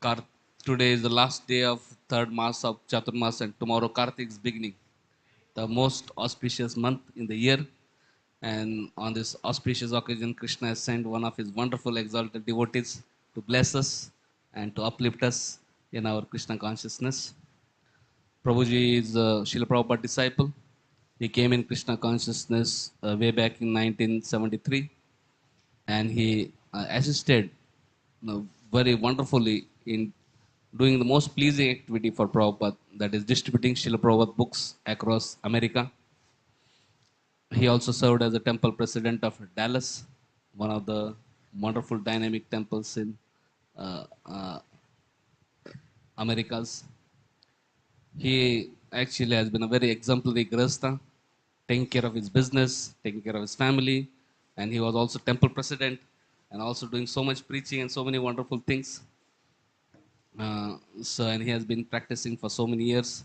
Kar- Today is the last day of third mass of Chaturmas, and tomorrow Kartik is beginning, the most auspicious month in the year. And on this auspicious occasion, Krishna has sent one of his wonderful exalted devotees to bless us and to uplift us in our Krishna consciousness. Prabhuji is a Srila Prabhupada disciple. He came in Krishna consciousness way back in 1973, and he assisted very wonderfully in doing the most pleasing activity for Prabhupada, that is distributing Srila Prabhupada books across America. He also served as a temple president of Dallas, one of the wonderful dynamic temples in uh, uh, Americas. He actually has been a very exemplary Grihastha, taking care of his business, taking care of his family, and he was also temple president and also doing so much preaching and so many wonderful things. And he has been practicing for so many years.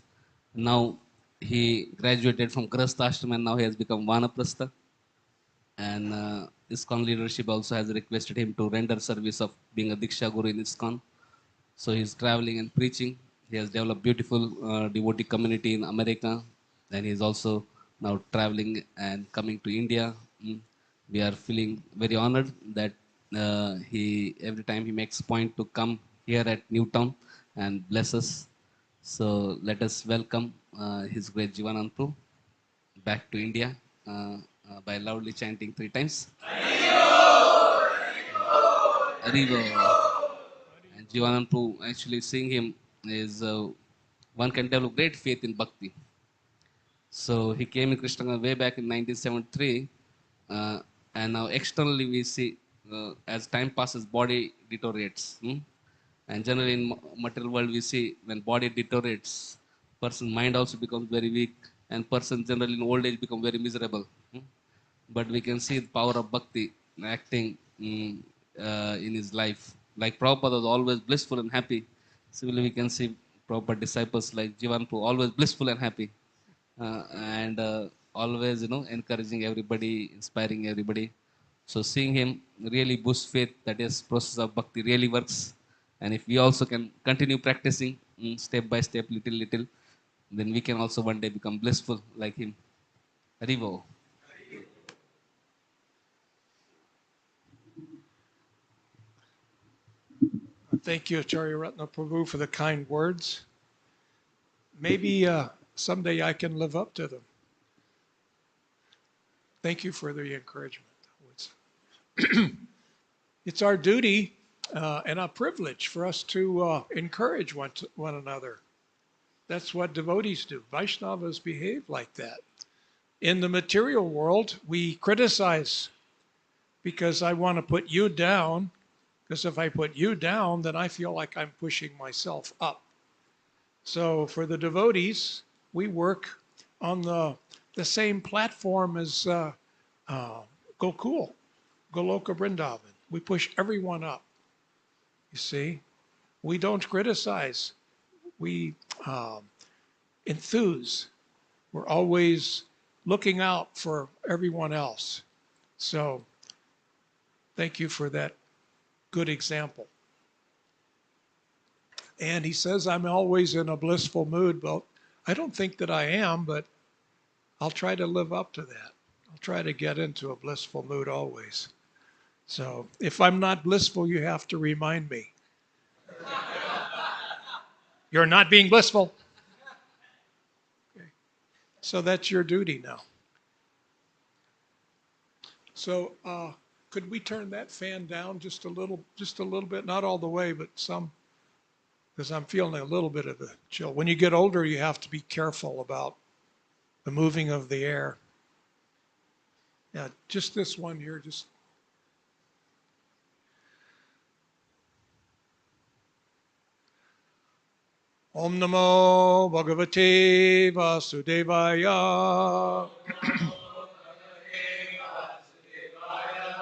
Now he graduated from Grihastha Ashram and now he has become Vanaprastha. And ISKCON leadership also has requested him to render service of being a Diksha Guru in ISKCON. So he's traveling and preaching. He has developed beautiful devotee community in America, and he's also now traveling and coming to India. We are feeling very honored that he every time he makes point to come here at Newtown and bless us. So let us welcome His Great Jivananda back to India by loudly chanting 3 times. Arriva. And Jivananda, actually seeing him is one can develop great faith in bhakti. So he came in Krishna way back in 1973, uh, and now externally we see as time passes, body deteriorates. And generally in material world we see when body deteriorates, person's mind also becomes very weak, and person generally in old age become very miserable. But we can see the power of bhakti acting in his life. Like Prabhupada was always blissful and happy. Similarly, we can see Prabhupada disciples like Jivananda always blissful and happy, and always encouraging everybody, inspiring everybody. So seeing him really boosts faith that is process of bhakti really works. And if we also can continue practicing step by step, little little, then we can also one day become blissful like him. Haribo. Thank you, Acharya Ratna Prabhu, for the kind words. Maybe someday I can live up to them. Thank you for the encouragement. It's our duty and a privilege for us to encourage one another. That's what devotees do. Vaishnavas behave like that. In the material world, we criticize because I want to put you down, because if I put you down, then I feel like I'm pushing myself up. So for the devotees, we work on the same platform as Gokul, Goloka Vrindavan. We push everyone up. You see, we don't criticize. We enthuse. We're always looking out for everyone else. So thank you for that good example. And he says, I'm always in a blissful mood. Well, I don't think that I am, but I'll try to live up to that. I'll try to get into a blissful mood always. So if I'm not blissful, you have to remind me. You're not being blissful. Okay. So that's your duty now. So could we turn that fan down just a little bit, not all the way, but some, because I'm feeling a little bit of the chill. When you get older, you have to be careful about the moving of the air. Yeah, just this one here, just. Om Namo Bhagavate Vasudevaya.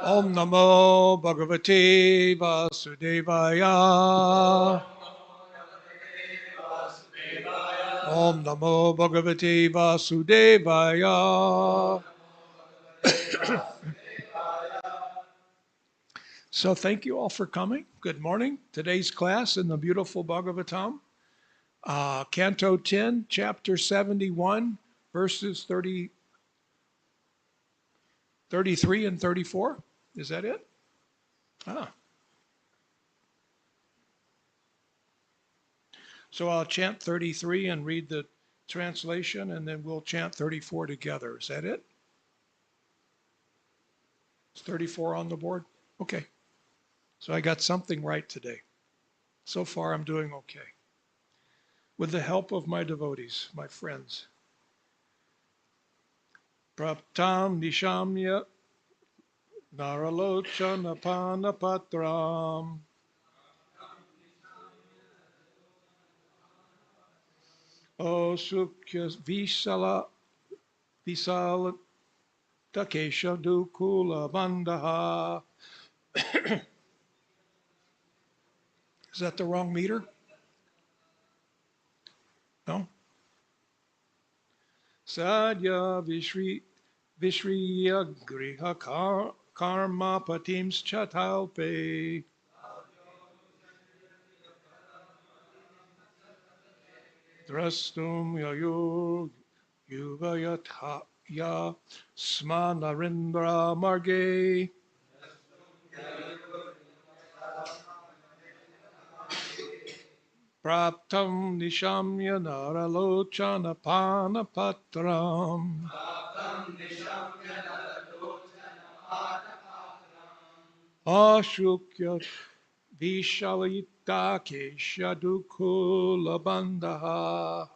Om Namo Bhagavate Vasudevaya. Om Namo Bhagavate Vasudevaya. So thank you all for coming. Good morning. Today's class in the beautiful Bhagavatam, Canto 10, Chapter 71, verses 33 and 34. Is that it? So I'll chant 33 and read the translation, and then we'll chant 34 together. Is that it? Is 34 on the board? Okay. So I got something right today. So far, I'm doing okay. With the help of my devotees, my friends. Praptam nishamya naralochana panapatram osukya visala takesha dukula bandaha. Is that the wrong meter? No? Sadya Vishriya Griha Karma Patims Chatalpe Drastum Yayur Yuvayatya Smanarindra Marge Praptam Nishamya Naralochana Panapatram Ashukya Vishalita Keshadukula Bandaha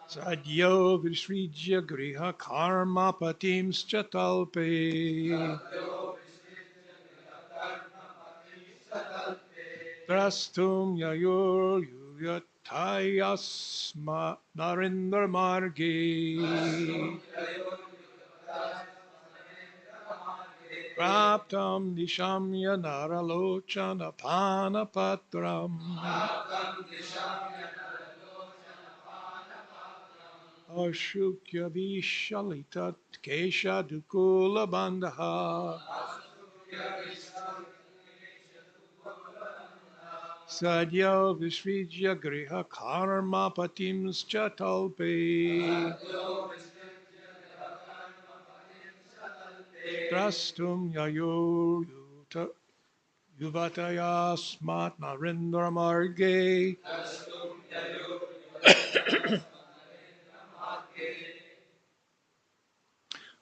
Sadyo Visrijya Griha Karma Patims Chatalpe Drastum Yayur Yuyatayasma Narendra Marge Praptam Nishamya Naralochana Panapatram Ashukya Vishalita Kesha Dukula Bandaha Sadya Visvijya Griha Karma Patims Chatalpe Drastum Yayur Yuvatayasmat Narendra Marge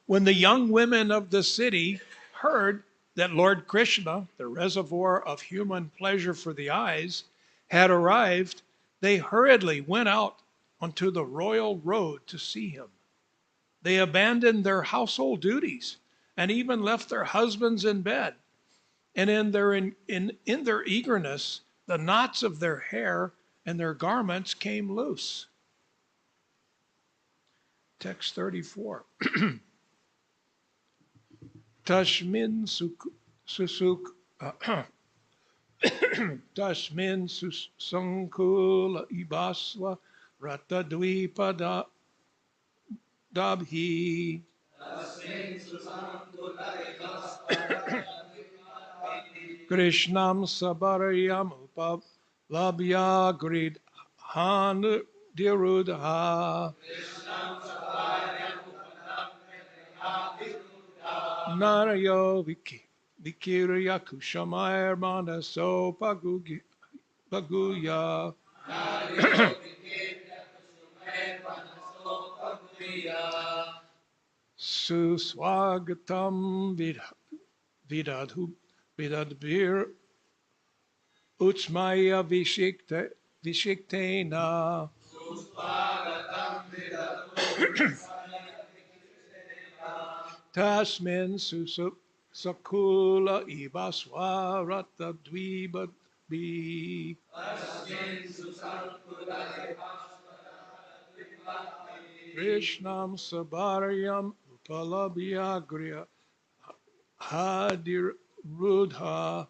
When the young women of the city heard that Lord Krishna, the reservoir of human pleasure for the eyes, had arrived, they hurriedly went out onto the royal road to see him. They abandoned their household duties and even left their husbands in bed. And in their eagerness, the knots of their hair and their garments came loose. Text 34. Tashmin Sankula Ibaswa Ratadvipa Dabhi Krishnam Sabarayam Upalabhya Gridhan Dirudha Narayo Vikirya Kushamayar Manaso Paguya Suswagatam Vidadbir Utsmaya Vishiktena Tasmin Sakula Ibaswa Rata Dvibi Krishnam Sabaryam Upalabhya Griya Hadir Rudha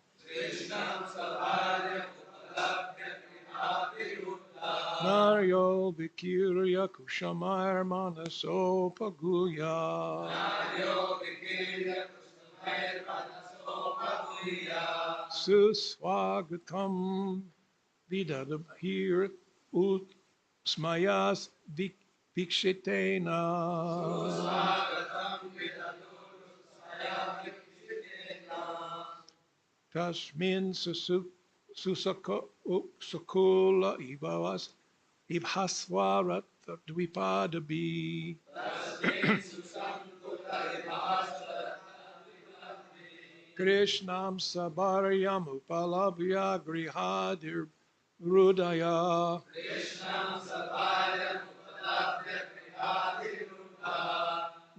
Naryo Vikirya Kushamar Manaso Paguya. Suswagatam Vidadabhir Ut Smayas Vikshitena. Tasmin Susakula Ibhaswarat Dvipadabi. Krishnam Sabaryam Upalabhya Grihadir Rudaya.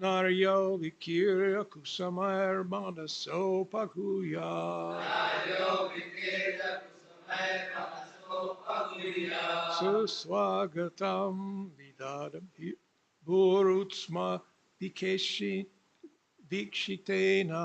Naryo Vikirya Kusamar Manaso Paguya. Suswagatam Vidadam Burutsma Vikeshi Vikshitena.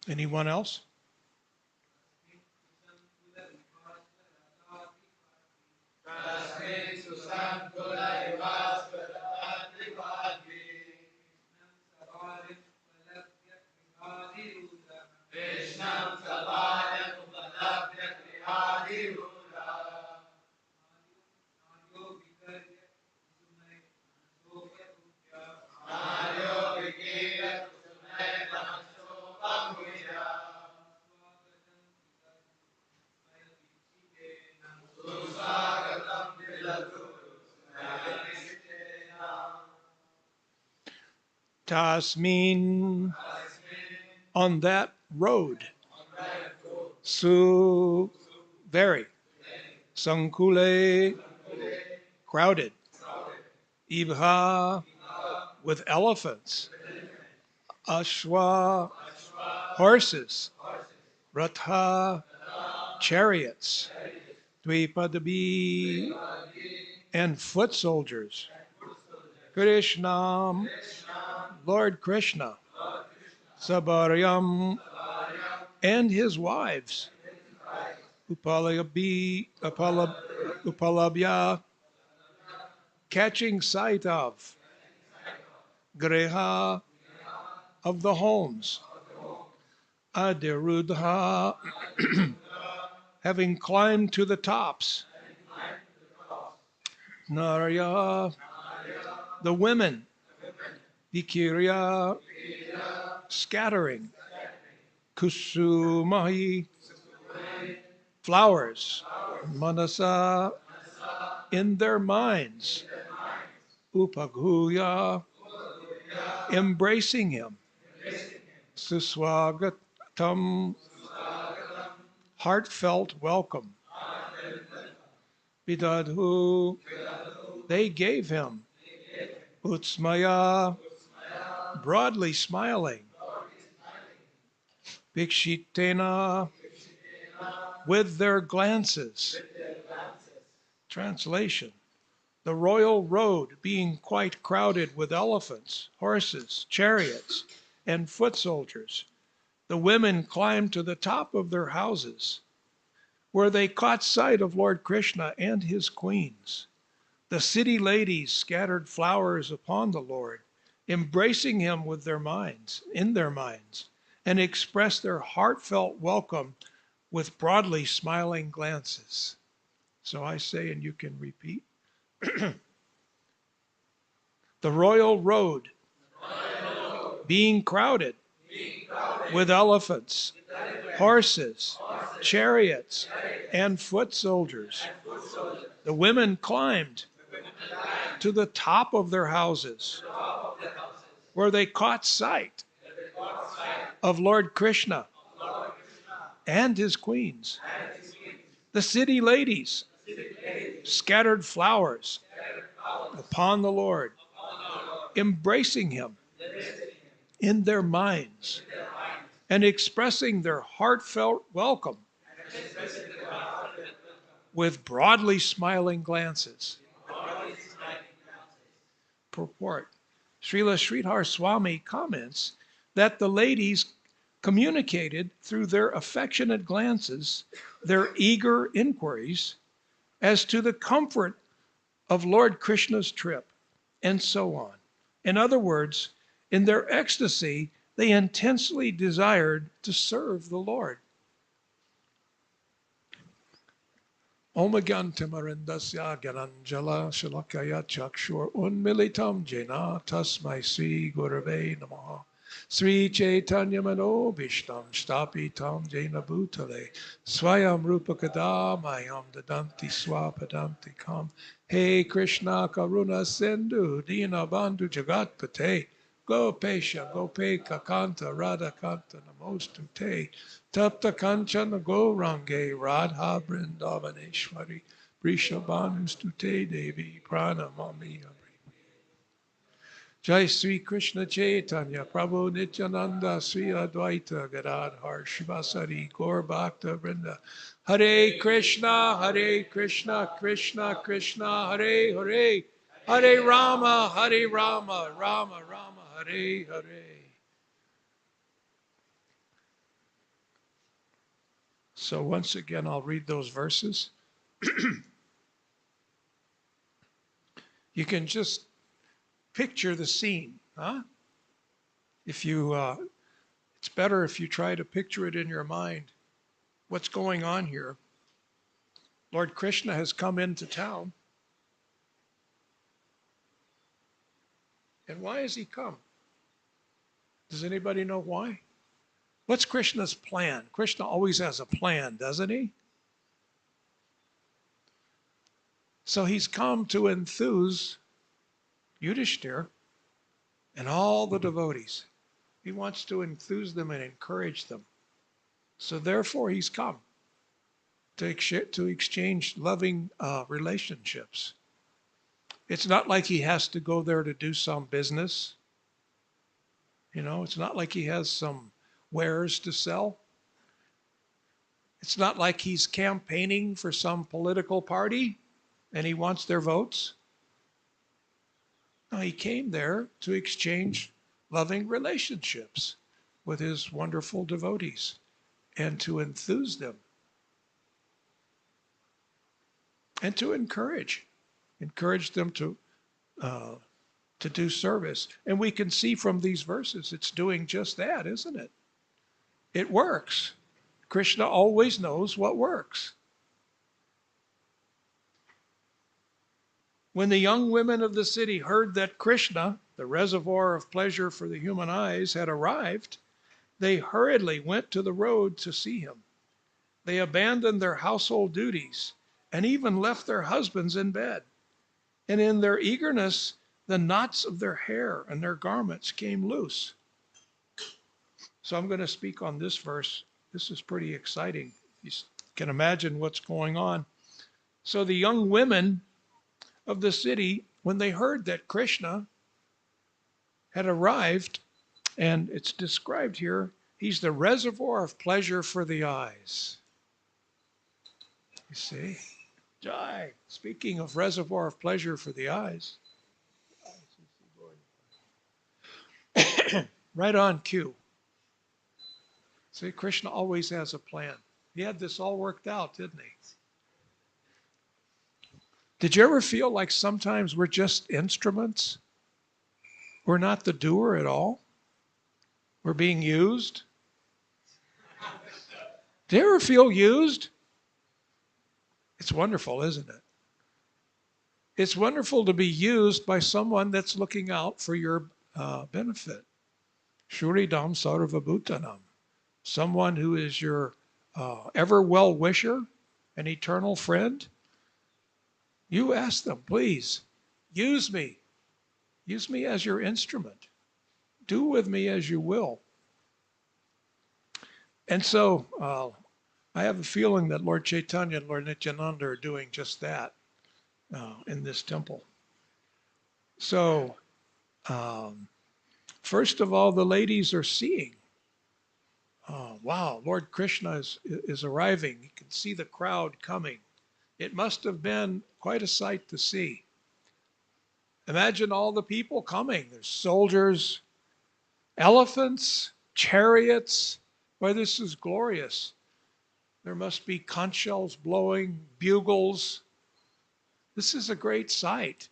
Anyone else? Tasmin, on that road, su, very, sankule, crowded, ibha, with elephants, ashwa, horses, Ratha, chariots, Dvipadabi, and foot soldiers. Krishna, Lord Krishna, Sabaryam, and his wives, Upalabhya, catching sight of, Greha, of the homes, Adirudha, having climbed to the tops, Narya, the women, Vikirya, scattering, Kusumahi, flowers, Manasa, in their minds, Upaghuya, embracing him, Suswagatam, heartfelt welcome, Vidadhu, they gave him, Utsmaya, broadly smiling, Vikshitena, with their glances. Translation: the royal road being quite crowded with elephants, horses, chariots, and foot soldiers, the women climbed to the top of their houses, where they caught sight of Lord Krishna and his queens. The city ladies scattered flowers upon the Lord, embracing him with their minds, in their minds, and expressed their heartfelt welcome with broadly smiling glances. So I say, and you can repeat. The royal road being crowded with elephants, horses, chariots, and foot soldiers. The women climbed to the top of their houses, where they caught sight of Lord Krishna and his queens. The city ladies scattered flowers upon the Lord, embracing him in their minds and expressing their heartfelt welcome with broadly smiling glances. Purport: Srila Sridhar Swami comments that the ladies communicated through their affectionate glances their eager inquiries as to the comfort of Lord Krishna's trip, and so on. In other words, in their ecstasy, they intensely desired to serve the Lord. Om Gyantimarindasya Gyananjala Shalakaya Chakshur Unmilitam Jena Tasmai Sri Gurave Namaha Sri Chaitanya Mano Bhishtam Shtapitam Jena Bhutale Swayam Rupakada Mayam Dadanti Swapadanti Kam Hey Krishna Karuna Sindhu Dina Bandhu Jagatpate Gopesha Gopeka Kanta Radha Kanta Namostute Tapta Kanchana Gourange Radha Brindavaneshwari Vrishabhanustute Devi Pranamami. Jai Sri Krishna Chaitanya Prabhu Nityananda Sri Advaita Gadadhar Shivasari Gaur Bhakta Vrinda. Hare Krishna Krishna Krishna Hare Hare Hare Rama Rama Rama Hare Hare. So once again, I'll read those verses. You can just picture the scene, huh? If you, it's better if you try to picture it in your mind. What's going on here? Lord Krishna has come into town. And why has he come? Does anybody know why? What's Krishna's plan? Krishna always has a plan, doesn't he? So he's come to enthuse Yudhishthira and all the devotees. He wants to enthuse them and encourage them. So therefore he's come to exchange loving relationships. It's not like he has to go there to do some business. You know, it's not like he has some wares to sell. It's not like he's campaigning for some political party and he wants their votes. No, he came there to exchange loving relationships with his wonderful devotees and to enthuse them and to encourage them to do service. And we can see from these verses, it's doing just that, isn't it? It works. Krishna always knows what works. When the young women of the city heard that Krishna, the reservoir of pleasure for the human eyes, had arrived, they hurriedly went to the road to see him. They abandoned their household duties and even left their husbands in bed. And in their eagerness, the knots of their hair and their garments came loose. So I'm going to speak on this verse. This is pretty exciting. You can imagine what's going on. So the young women of the city, when they heard that Krishna had arrived, and it's described here, he's the reservoir of pleasure for the eyes. You see? Jai. Speaking of reservoir of pleasure for the eyes. Right on cue. See, Krishna always has a plan. He had this all worked out, didn't he? Did you ever feel like sometimes we're just instruments? We're not the doer at all? We're being used? Do you ever feel used? It's wonderful, isn't it? It's wonderful to be used by someone that's looking out for your benefit. Shuridam Sarvabhutanam. Someone who is your ever well-wisher, an eternal friend. You ask them, please, use me. Use me as your instrument. Do with me as you will. And so I have a feeling that Lord Chaitanya and Lord Nityananda are doing just that in this temple. So, first of all, the ladies are seeing. Wow, Lord Krishna is arriving. You can see the crowd coming. It must have been quite a sight to see. Imagine all the people coming. There's soldiers, elephants, chariots. Boy, this is glorious. There must be conch shells blowing, bugles. This is a great sight.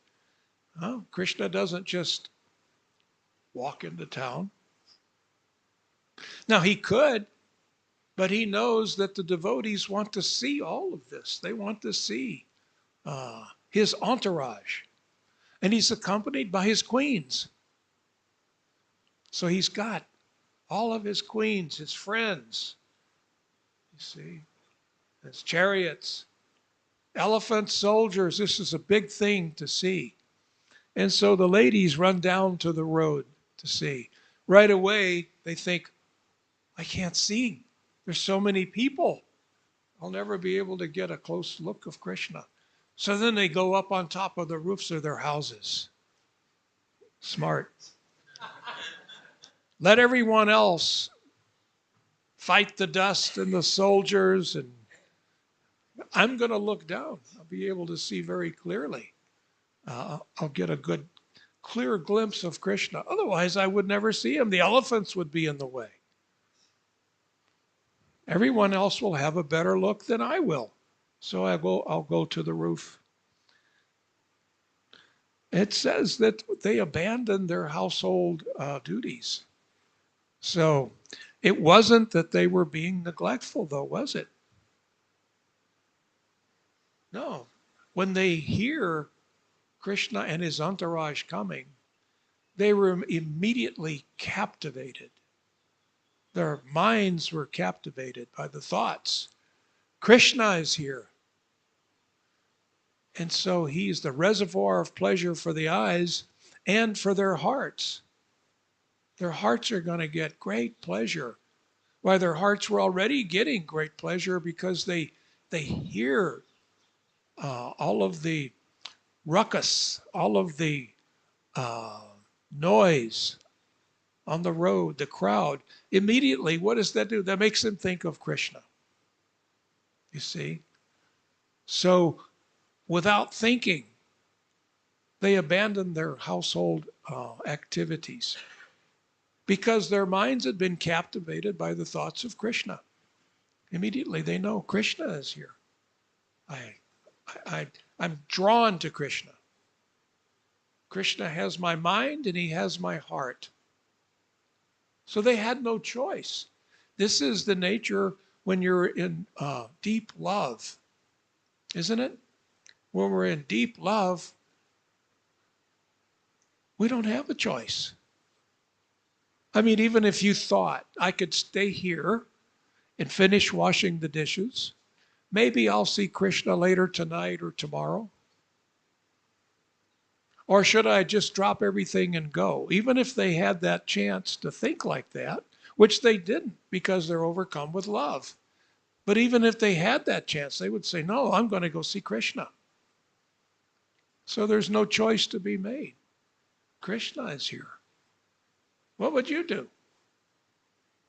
Krishna doesn't just walk into town. Now, he could, but he knows that the devotees want to see all of this. They want to see his entourage. And he's accompanied by his queens. So he's got all of his queens, his friends. You see, his chariots, elephants, soldiers. This is a big thing to see. And so the ladies run down to the road to see. Right away, they think, I can't see. There's so many people. I'll never be able to get a close look of Krishna. So then they go up on top of the roofs of their houses. Smart. Let everyone else fight the dust and the soldiers, and I'm going to look down. I'll be able to see very clearly. I'll get a good, clear glimpse of Krishna. Otherwise, I would never see him. The elephants would be in the way. Everyone else will have a better look than I will. So I'll go to the roof. It says that they abandoned their household duties. So it wasn't that they were being neglectful, though, was it? No. When they hear Krishna and his entourage coming, they were immediately captivated. Their minds were captivated by the thoughts. Krishna is here. And so he's the reservoir of pleasure for the eyes and for their hearts. Their hearts are going to get great pleasure. Why, their hearts were already getting great pleasure because they hear all of the ruckus, all of the noise on the road, the crowd. Immediately, what does that do? That makes them think of Krishna. You see? So without thinking, they abandoned their household activities because their minds had been captivated by the thoughts of Krishna. Immediately they know Krishna is here. I'm drawn to Krishna. Krishna has my mind and he has my heart. So they had no choice. This is the nature when you're in deep love, isn't it? When we're in deep love, we don't have a choice. I mean, even if you thought I could stay here and finish washing the dishes, maybe I'll see Krishna later tonight or tomorrow. Or should I just drop everything and go? Even if they had that chance to think like that, which they didn't because they're overcome with love. But even if they had that chance, they would say, no, I'm going to go see Krishna. So there's no choice to be made. Krishna is here. What would you do?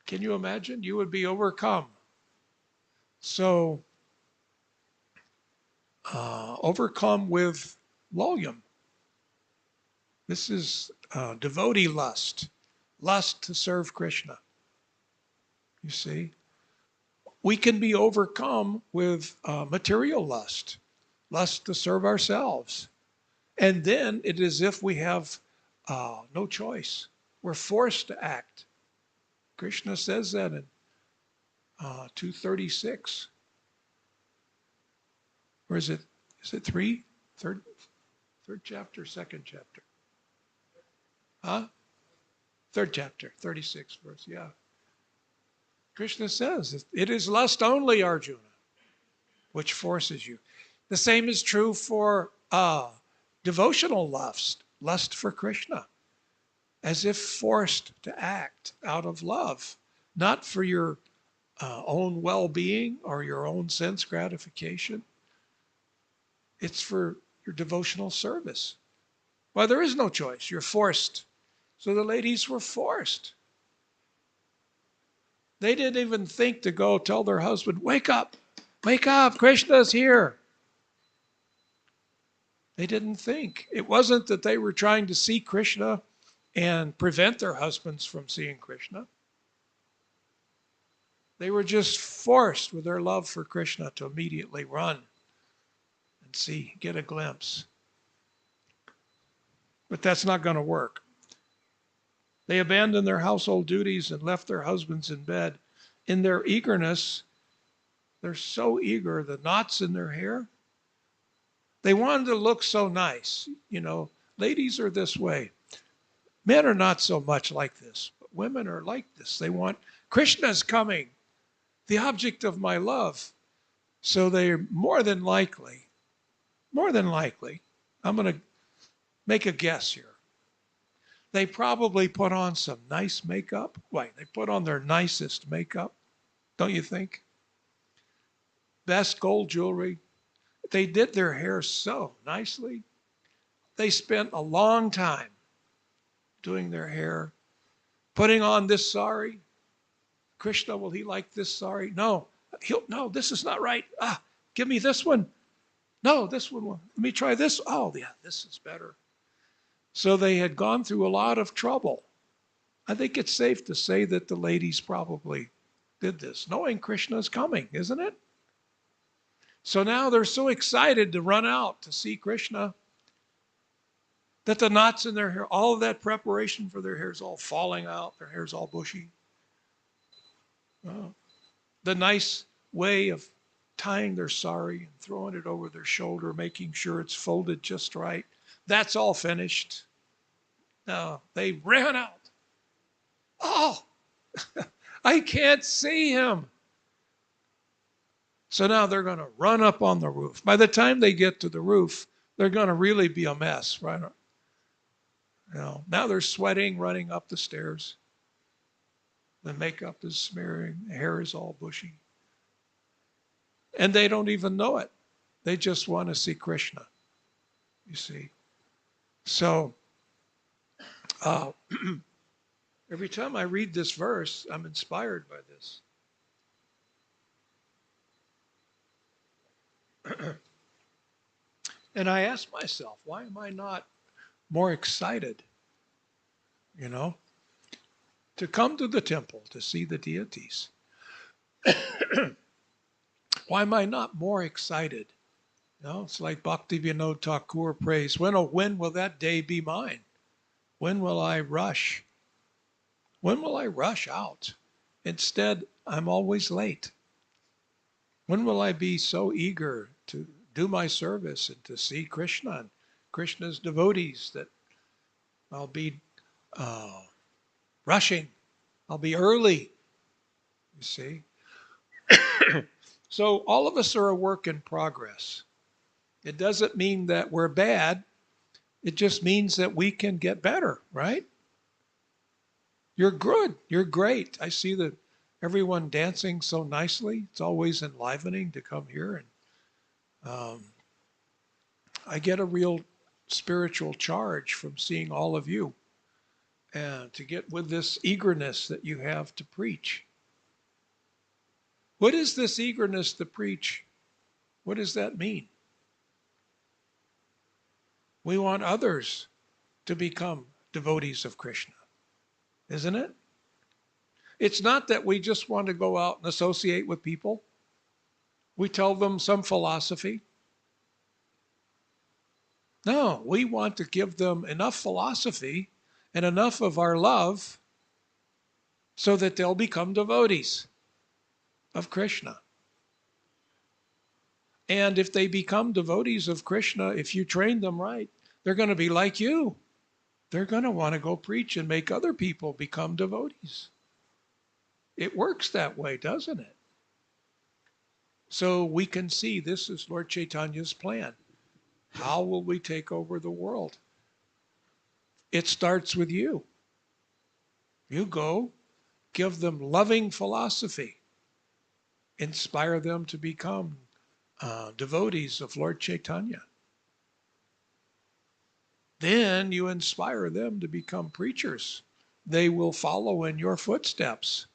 Can you imagine? You would be overcome. So, overcome with volume. This is devotee lust, lust to serve Krishna. You see? We can be overcome with material lust, lust to serve ourselves. And then it is as if we have no choice. We're forced to act. Krishna says that in 236. Or is it 3? Third chapter, second chapter? Huh? Third chapter, 36 verse, yeah. Krishna says, it is lust only, Arjuna, which forces you. The same is true for devotional lust, lust for Krishna, as if forced to act out of love, not for your own well-being or your own sense gratification. It's for your devotional service. Well, there is no choice. You're forced. So the ladies were forced. They didn't even think to go tell their husband, wake up, Krishna's here. They didn't think. It wasn't that they were trying to see Krishna and prevent their husbands from seeing Krishna. They were just forced with their love for Krishna to immediately run and see, get a glimpse. But that's not going to work. They abandoned their household duties and left their husbands in bed. In their eagerness, they're so eager, the knots in their hair. They wanted to look so nice. You know, ladies are this way. Men are not so much like this, but women are like this. They want, Krishna's coming, the object of my love. So they're more than likely, I'm going to make a guess here. They probably put on some nice makeup. Wait, they put on their nicest makeup, don't you think? Best gold jewelry. They did their hair so nicely. They spent a long time doing their hair, putting on this sari. Krishna, will he like this sari? No, no, this is not right. Give me this one. No, this one. Let me try this. Oh, yeah, this is better. So they had gone through a lot of trouble. I think it's safe to say that the ladies probably did this, knowing Krishna's coming, isn't it? So now they're so excited to run out to see Krishna that the knots in their hair, all of that preparation for their hair is all falling out. Their hair's all bushy. The nice way of tying their sari and throwing it over their shoulder, making sure it's folded just right. That's all finished. Now they ran out. Oh, I can't see him. So now they're going to run up on the roof. By the time they get to the roof, they're going to really be a mess, right? You know, now they're sweating, running up the stairs. The makeup is smearing, the hair is all bushy. And they don't even know it. They just want to see Krishna, you see. So every time I read this verse, I'm inspired by this. And I ask myself, why am I not more excited, you know, to come to the temple to see the deities? Why am I not more excited? You know, it's like Bhaktivinoda Thakur prays, when will that day be mine? When will I rush? When will I rush out? Instead, I'm always late. When will I be so eager to do my service and to see Krishna and Krishna's devotees that I'll be rushing? I'll be early, you see. So all of us are a work in progress. It doesn't mean that we're bad. It just means that we can get better, right? You're good. You're great. I see that everyone dancing so nicely. It's always enlivening to come here. And I get a real spiritual charge from seeing all of you and to get with this eagerness that you have to preach. What is this eagerness to preach? What does that mean? We want others to become devotees of Krishna, isn't it? It's not that we just want to go out and associate with people. We tell them some philosophy. No, we want to give them enough philosophy and enough of our love so that they'll become devotees of Krishna. And if they become devotees of Krishna, if you train them right, they're going to be like you. They're going to want to go preach and make other people become devotees. It works that way, doesn't it? So we can see this is Lord Chaitanya's plan. How will we take over the world? It starts with you. You go, give them loving philosophy, inspire them to become devotees of Lord Chaitanya. Then you inspire them to become preachers. They will follow in your footsteps.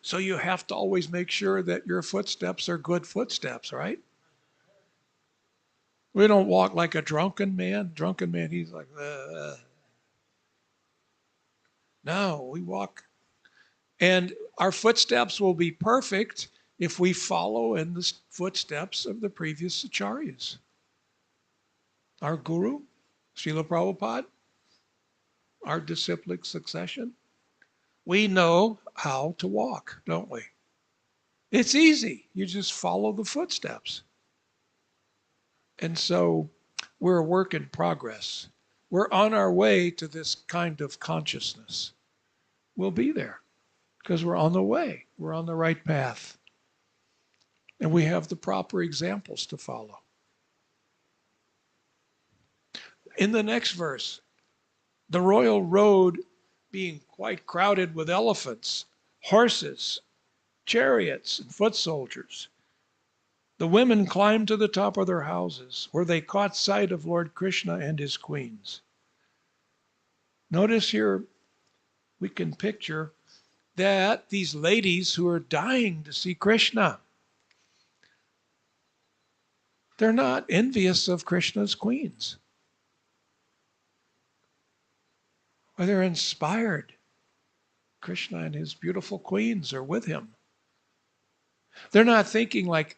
So you have to always make sure that your footsteps are good footsteps, right? We don't walk like a drunken man. Drunken man, he's like, No, we walk. And our footsteps will be perfect if we follow in the footsteps of the previous acharyas. Our guru, Srila Prabhupada, our disciplic succession. We know how to walk, don't we? It's easy. You just follow the footsteps. And so we're a work in progress. We're on our way to this kind of consciousness. We'll be there because we're on the way. We're on the right path. And we have the proper examples to follow. In the next verse, the royal road being quite crowded with elephants, horses, chariots, and foot soldiers, the women climbed to the top of their houses, where they caught sight of Lord Krishna and his queens. Notice here, we can picture that these ladies who are dying to see Krishna, they're not envious of Krishna's queens. Or they're inspired. Krishna and his beautiful queens are with him. They're not thinking like,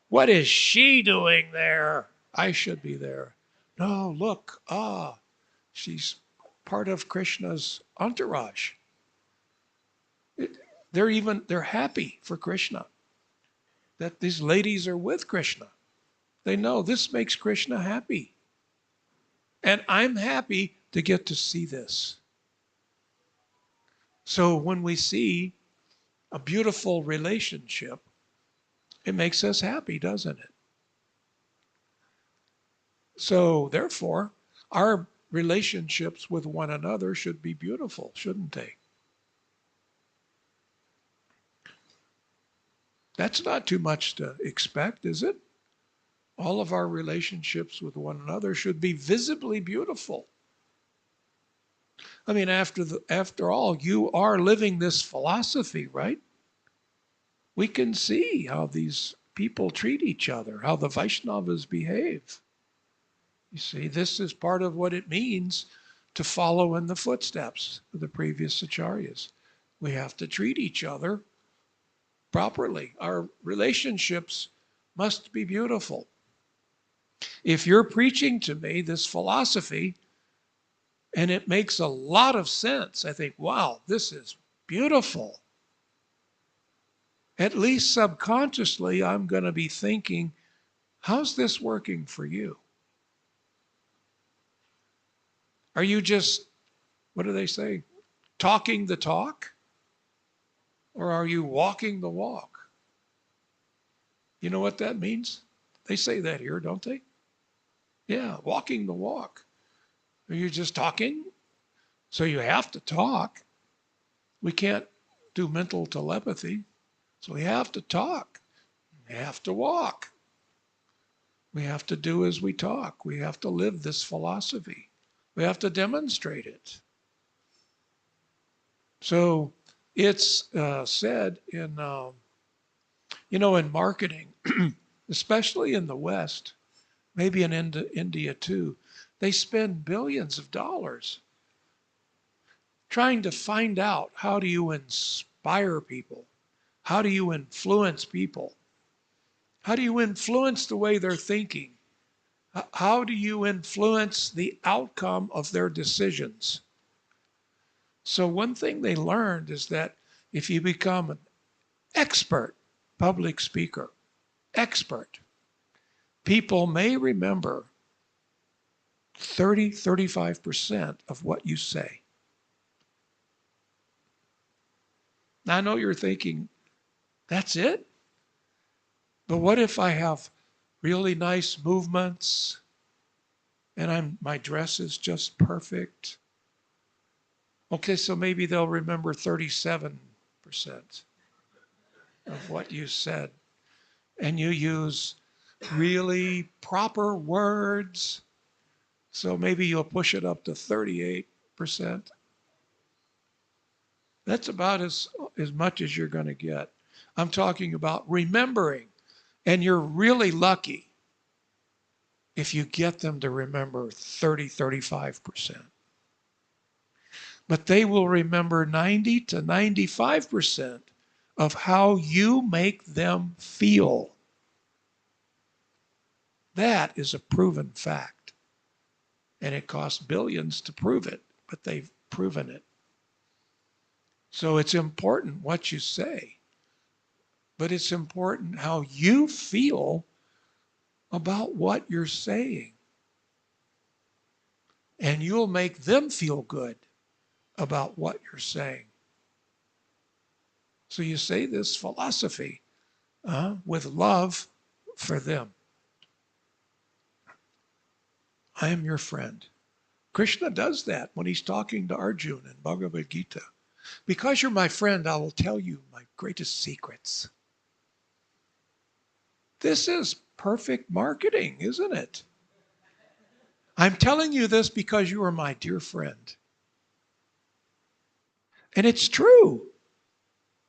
what is she doing there? I should be there. No, look, she's part of Krishna's entourage. They're happy for Krishna, that these ladies are with Krishna. They know this makes Krishna happy. And I'm happy to get to see this. So when we see a beautiful relationship, it makes us happy, doesn't it? So therefore, our relationships with one another should be beautiful, shouldn't they? That's not too much to expect, is it? All of our relationships with one another should be visibly beautiful. I mean, after all, you are living this philosophy, right? We can see how these people treat each other, how the Vaishnavas behave. You see, this is part of what it means to follow in the footsteps of the previous acharyas. We have to treat each other properly. Our relationships must be beautiful. If you're preaching to me this philosophy, and it makes a lot of sense, I think, wow, this is beautiful. At least subconsciously, I'm going to be thinking, how's this working for you? Are you just, what do they say, talking the talk? Or are you walking the walk? You know what that means? They say that here, don't they? Yeah, walking the walk. Are you just talking? So you have to talk. We can't do mental telepathy. So we have to talk. We have to walk. We have to do as we talk. We have to live this philosophy. We have to demonstrate it. So it's said in, in marketing, especially in the West, maybe in India too, they spend billions of dollars trying to find out, how do you inspire people? How do you influence people? How do you influence the way they're thinking? How do you influence the outcome of their decisions? So one thing they learned is that if you become an expert public speaker, expert, people may remember 35% of what you say. Now I know you're thinking, that's it? But what if I have really nice movements and my dress is just perfect? Okay, so maybe they'll remember 37% of what you said. And you use really proper words, so maybe you'll push it up to 38%. That's about as much as you're going to get. I'm talking about remembering. And you're really lucky if you get them to remember 35%. But they will remember 90 to 95% of how you make them feel. That is a proven fact. And it costs billions to prove it, but they've proven it. So it's important what you say, but it's important how you feel about what you're saying. And you'll make them feel good about what you're saying. So you say this philosophy with love for them. I am your friend. Krishna does that when he's talking to Arjuna in Bhagavad Gita. Because you're my friend, I will tell you my greatest secrets. This is perfect marketing, isn't it? I'm telling you this because you are my dear friend. And it's true.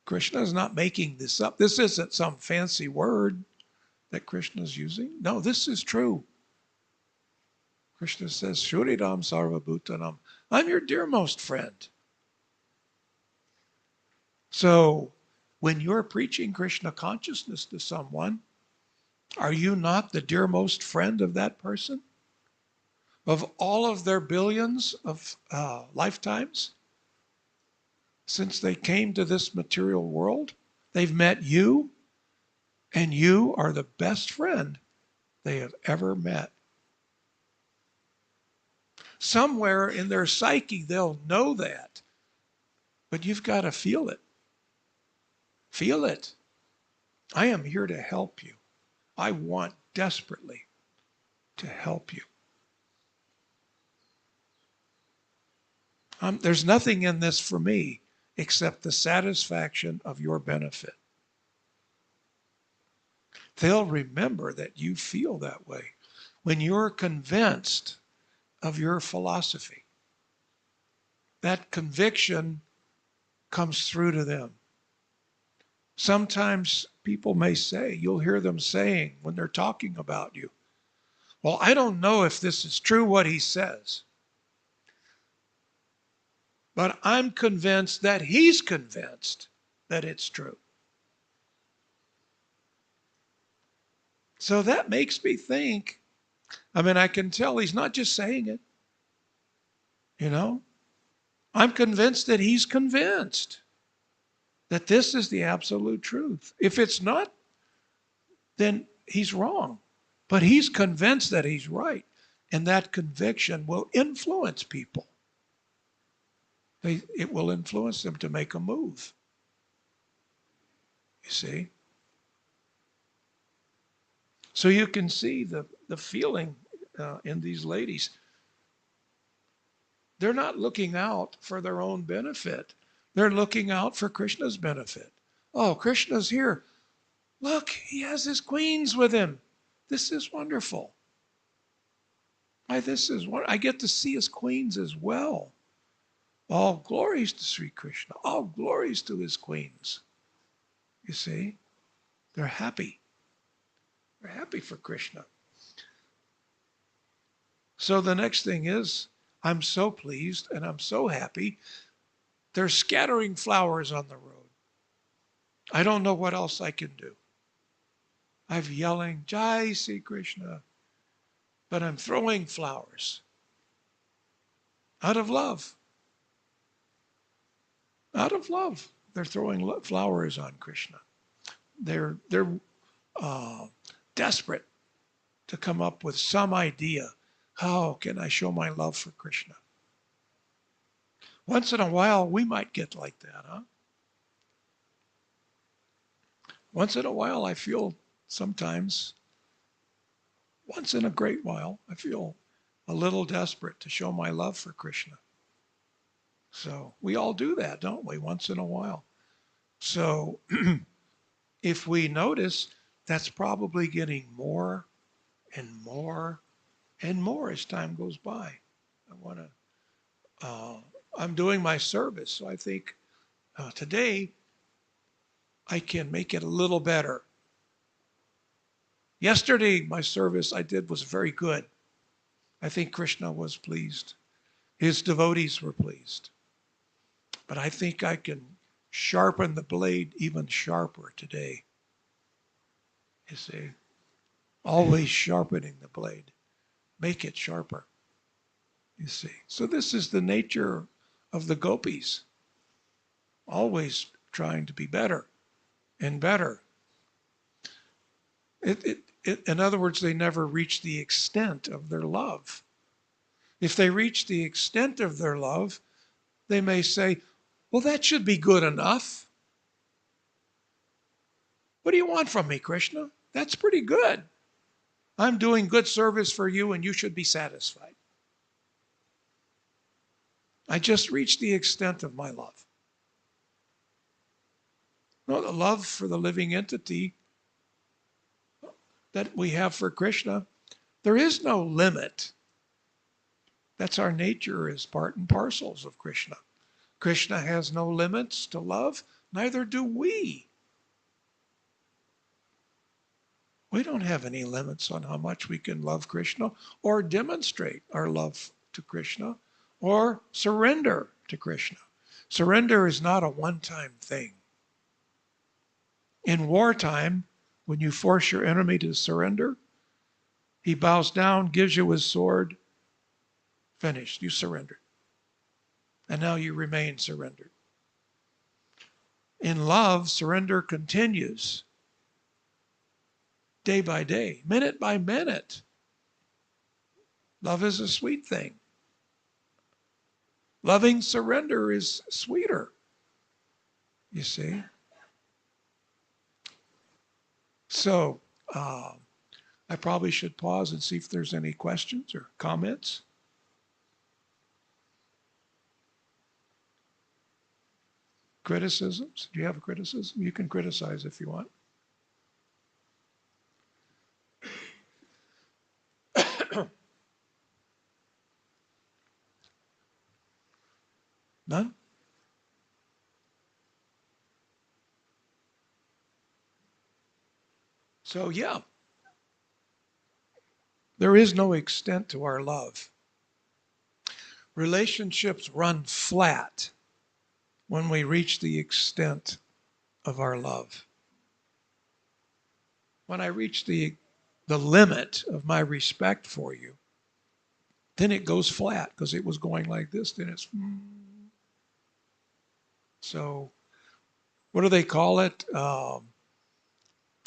Krishna is not making this up. This isn't some fancy word that Krishna is using. No, this is true. Krishna says, Shuridam Sarvabhutanam. I'm your dearmost friend. So when you're preaching Krishna consciousness to someone, are you not the dearmost friend of that person? Of all of their billions of lifetimes? Since they came to this material world, they've met you, and you are the best friend they have ever met. Somewhere in their psyche, they'll know that, but you've got to feel it. Feel it. I am here to help you. I want desperately to help you. There's nothing in this for me except the satisfaction of your benefit. They'll remember that you feel that way when you're convinced of your philosophy. That conviction comes through to them. Sometimes people may say, you'll hear them saying when they're talking about you, well, I don't know if this is true what he says, but I'm convinced that he's convinced that it's true. So that makes me think, I mean, I can tell he's not just saying it, you know. I'm convinced that he's convinced that this is the absolute truth. If it's not, then he's wrong. But he's convinced that he's right. And that conviction will influence people. It will influence them to make a move. You see? So you can see the feeling in these ladies. They're not looking out for their own benefit. They're looking out for Krishna's benefit. Oh, Krishna's here. Look, he has his queens with him. This is wonderful. I get to see his queens as well. All glories to Sri Krishna. All glories to his queens. You see? They're happy. They're happy for Krishna. So the next thing is, I'm so pleased and I'm so happy. They're scattering flowers on the road. I don't know what else I can do. I'm yelling, Jai Sri Krishna, but I'm throwing flowers out of love. Out of love, they're throwing flowers on Krishna. They're desperate to come up with some idea. How can I show my love for Krishna? Once in a while, we might get like that, huh? Once in a while, I feel sometimes, once in a great while, I feel a little desperate to show my love for Krishna. So we all do that, don't we? Once in a while. So if we notice, that's probably getting more and more and more as time goes by. I'm doing my service, so I think today I can make it a little better. Yesterday, my service I did was very good. I think Krishna was pleased. His devotees were pleased. But I think I can sharpen the blade even sharper today. You see, always sharpening the blade. Make it sharper. You see. So this is the nature of the gopis. Always trying to be better and better. In other words, they never reach the extent of their love. If they reach the extent of their love, they may say, well, that should be good enough. What do you want from me, Krishna? That's pretty good. I'm doing good service for you and you should be satisfied. I just reached the extent of my love. No, the love for the living entity that we have for Krishna, there is no limit. That's our nature as part and parcels of Krishna. Krishna has no limits to love, neither do we. We don't have any limits on how much we can love Krishna or demonstrate our love to Krishna or surrender to Krishna. Surrender is not a one-time thing. In wartime, when you force your enemy to surrender, he bows down, gives you his sword, finished, you surrendered. And now you remain surrendered. In love, surrender continues day by day, minute by minute. Love is a sweet thing. Loving surrender is sweeter, you see. So I probably should pause and see if there's any questions or comments. Criticisms? Do you have a criticism? You can criticize if you want. None? So yeah, there is no extent to our love. Relationships run flat when we reach the extent of our love. When I reach the limit of my respect for you, then it goes flat because it was going like this. Then it's so. What do they call it?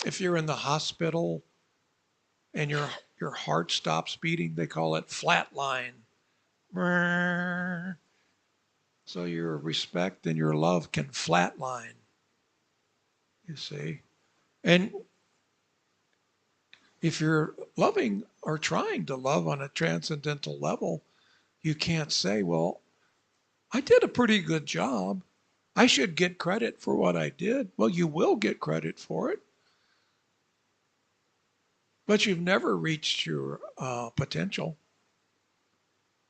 If you're in the hospital and your heart stops beating, they call it flatline. So your respect and your love can flatline. You see, and if you're loving or trying to love on a transcendental level, you can't say, well, I did a pretty good job. I should get credit for what I did. Well, you will get credit for it. But you've never reached your potential.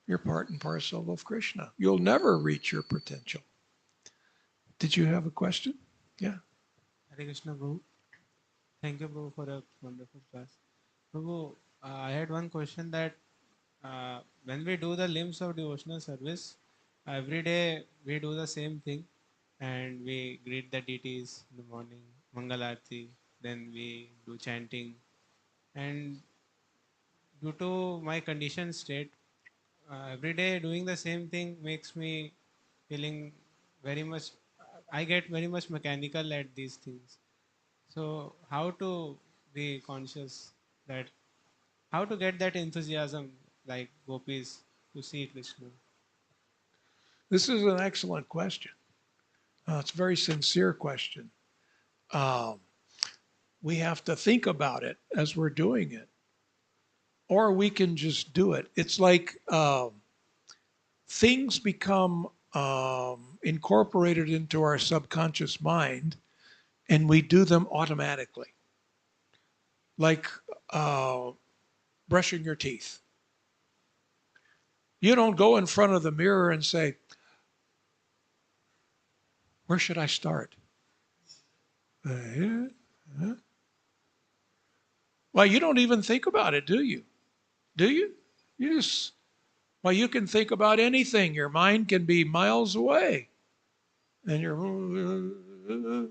You're part and parcel of Krishna. You'll never reach your potential. Did you have a question? Yeah. Hare Krishna, Prabhu. Thank you, Prabhu, for a wonderful class. Prabhu, I had one question that when we do the limbs of devotional service, every day we do the same thing and we greet the deities in the morning, Mangalarti, then we do chanting. And due to my conditioned state, every day doing the same thing makes me feeling very much, I get very much mechanical at these things. So how to be conscious that, how to get that enthusiasm like gopis to see Krishna? This is an excellent question. It's a very sincere question. We have to think about it as we're doing it, or we can just do it. It's like things become incorporated into our subconscious mind, and we do them automatically. Like brushing your teeth. You don't go in front of the mirror and say, where should I start? Well, you don't even think about it, do you? Do you? You just, well, you can think about anything. Your mind can be miles away. And you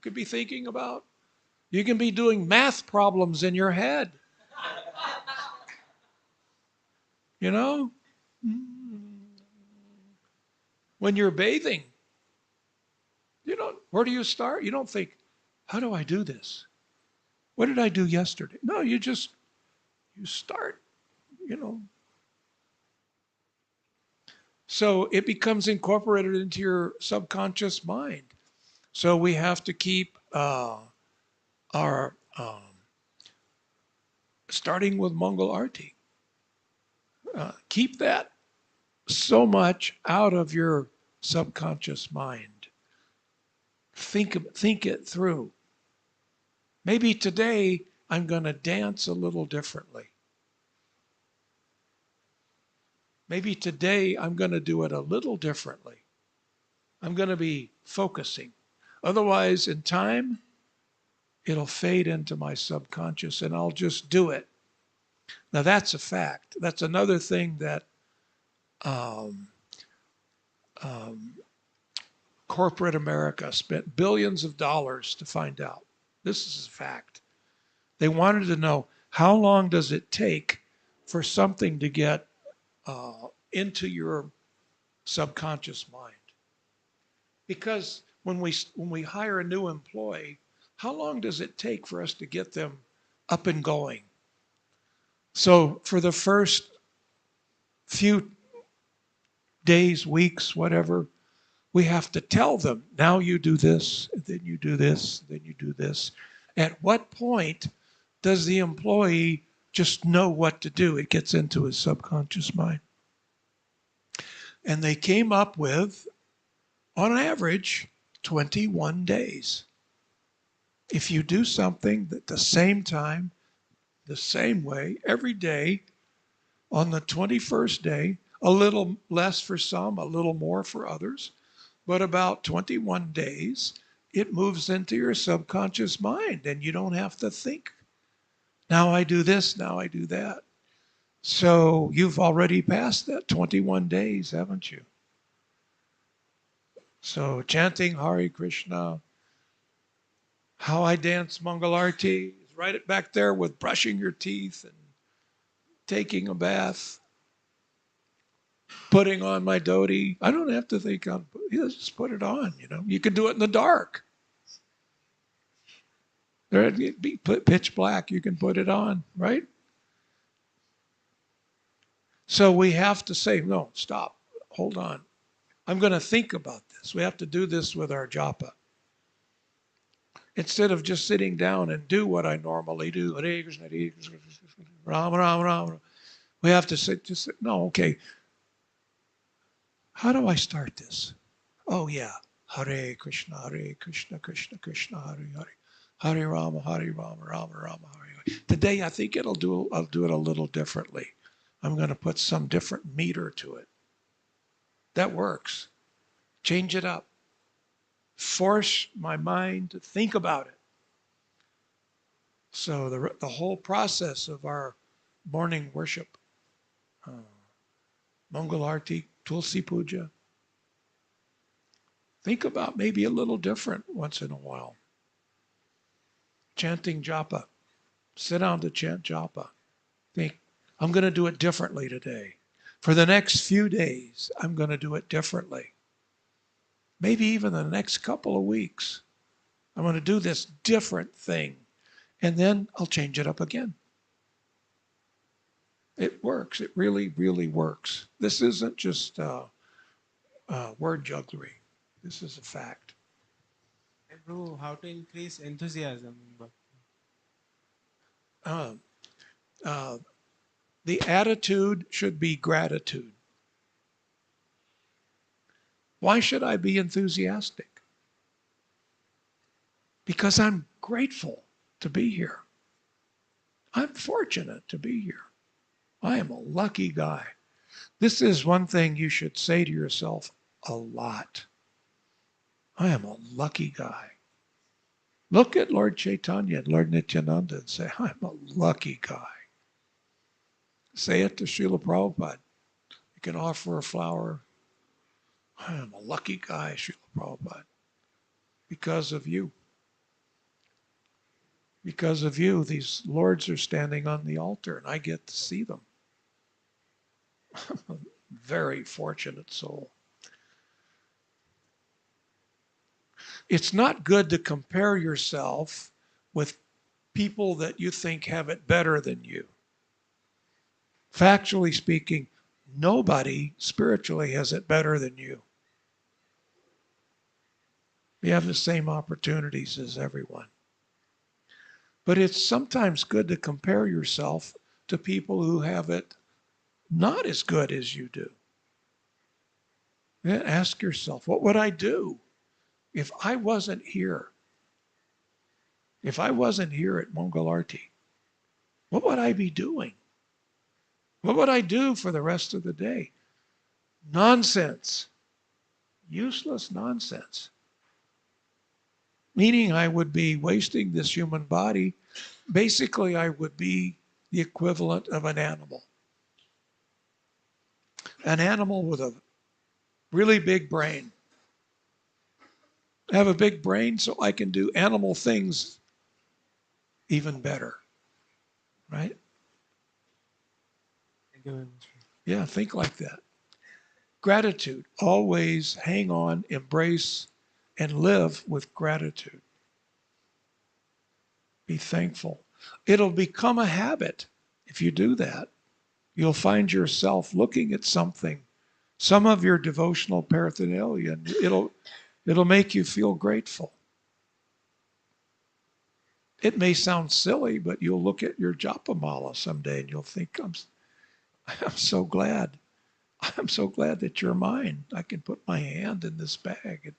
could be thinking about, you can be doing math problems in your head. You know? When you're bathing, where do you start? You don't think, how do I do this? What did I do yesterday? No, you start, So it becomes incorporated into your subconscious mind. So we have to keep our, starting with Mangal Arti, keep that so much out of your subconscious mind. Think it through. Maybe today I'm going to dance a little differently. Maybe today I'm going to do it a little differently. I'm going to be focusing. Otherwise, in time, it'll fade into my subconscious and I'll just do it. Now, that's a fact. That's another thing that corporate America spent billions of dollars to find out. This is a fact. They wanted to know, how long does it take for something to get into your subconscious mind? Because when we hire a new employee, how long does it take for us to get them up and going? So for the first few days, weeks, whatever, we have to tell them, now you do this, and then you do this, then you do this. At what point does the employee just know what to do? It gets into his subconscious mind. And they came up with, on average, 21 days. If you do something at the same time, the same way, every day, on the 21st day, a little less for some, a little more for others, but about 21 days, it moves into your subconscious mind and you don't have to think Now I do this, now I do that. So you've already passed that 21 days, haven't you? So chanting Hare Krishna, how I dance Mangalarti is right back there with brushing your teeth and taking a bath, putting on my dhoti. I don't have to think on, just put it on, you know. You can do it in the dark. It'd be pitch black, you can put it on, right? So we have to say, no, stop, hold on. I'm going to think about this. We have to do this with our japa. Instead of just sitting down and do what I normally do, Hare Krishna, Hare Krishna, Rama, Rama, Rama. We have to say, no, okay, how do I start this? Oh, yeah, Hare Krishna, Krishna Krishna, Hare Hare. Hare Rama, Rama, Rama, Hare Hare. Today, I think I'll do it a little differently. I'm going to put some different meter to it. That works. Change it up. Force my mind to think about it. So the whole process of our morning worship, Mangalarti, Tulsi Puja, think about maybe a little different once in a while. Chanting japa. Sit down to chant japa. Think, I'm going to do it differently today. For the next few days, I'm going to do it differently. Maybe even the next couple of weeks, I'm going to do this different thing. And then I'll change it up again. It works. It really, really works. This isn't just word jugglery. This is a fact. And Prabhu, how to increase enthusiasm in bhakti? The attitude should be gratitude. Why should I be enthusiastic? Because I'm grateful to be here. I'm fortunate to be here. I am a lucky guy. This is one thing you should say to yourself a lot. I am a lucky guy. Look at Lord Chaitanya and Lord Nityananda and say, I'm a lucky guy. Say it to Srila Prabhupada. You can offer a flower. I am a lucky guy, Srila Prabhupada, because of you. Because of you, these lords are standing on the altar and I get to see them. I'm a very fortunate soul. It's not good to compare yourself with people that you think have it better than you. Factually speaking, nobody spiritually has it better than you. You have the same opportunities as everyone. But it's sometimes good to compare yourself to people who have it not as good as you do. Then ask yourself, what would I do if I wasn't here? If I wasn't here at Mangalarti, what would I be doing? What would I do for the rest of the day? Nonsense. Useless nonsense. Meaning I would be wasting this human body. Basically, I would be the equivalent of an animal. An animal with a really big brain. I have a big brain so I can do animal things even better. Right? Thank you very much. Yeah, think like that. Gratitude. Always hang on, embrace, and live with gratitude. Be thankful. It'll become a habit if you do that. You'll find yourself looking at something, some of your devotional paraphernalia, and it'll make you feel grateful. It may sound silly, but you'll look at your japamala someday and you'll think, I'm so glad. I'm so glad that you're mine. I can put my hand in this bag.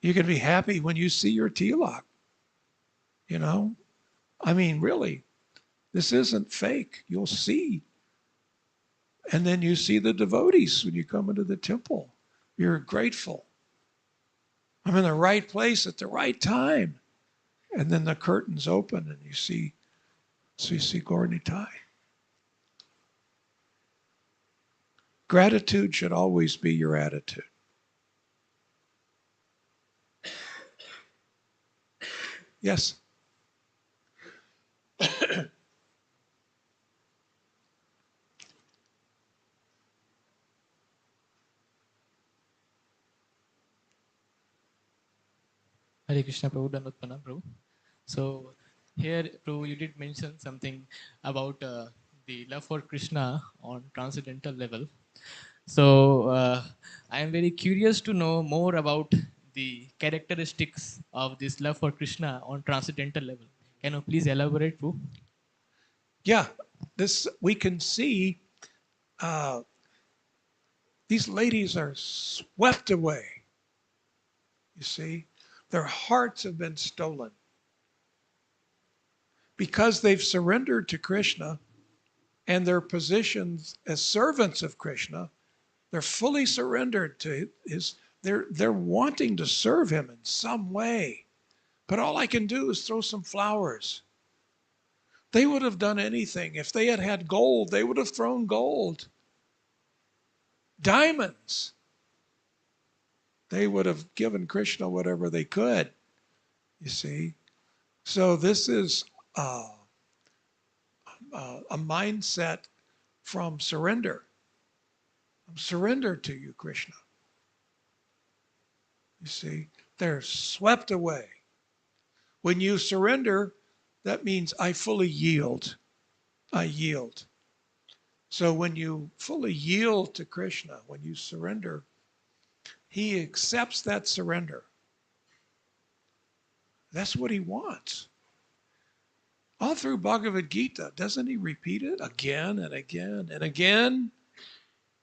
You can be happy when you see your tilak. You know? I mean, really, this isn't fake. You'll see. And then you see the devotees when you come into the temple. You're grateful. I'm in the right place at the right time. And then the curtains open and you see Gaurnitai. Gratitude should always be your attitude. Yes? Hare Krishna, Prabhu, Dandatpana, Prabhu. So here, Prabhu, you did mention something about the love for Krishna on transcendental level. So I am very curious to know more about the characteristics of this love for Krishna on transcendental level. Can you please elaborate, Prabhu? Yeah, this we can see these ladies are swept away. You see, their hearts have been stolen. Because they've surrendered to Krishna and their positions as servants of Krishna, they're fully surrendered to his, they're wanting to serve him in some way. But all I can do is throw some flowers. They would have done anything. If they had had gold, they would have thrown gold. Diamonds. They would have given Krishna whatever they could, you see. So this is a mindset from surrender. I'm surrendered to you, Krishna. You see, they're swept away. When you surrender, that means I fully yield. I yield. So when you fully yield to Krishna, when you surrender, he accepts that surrender. That's what he wants. All through Bhagavad Gita, doesn't he repeat it again and again and again?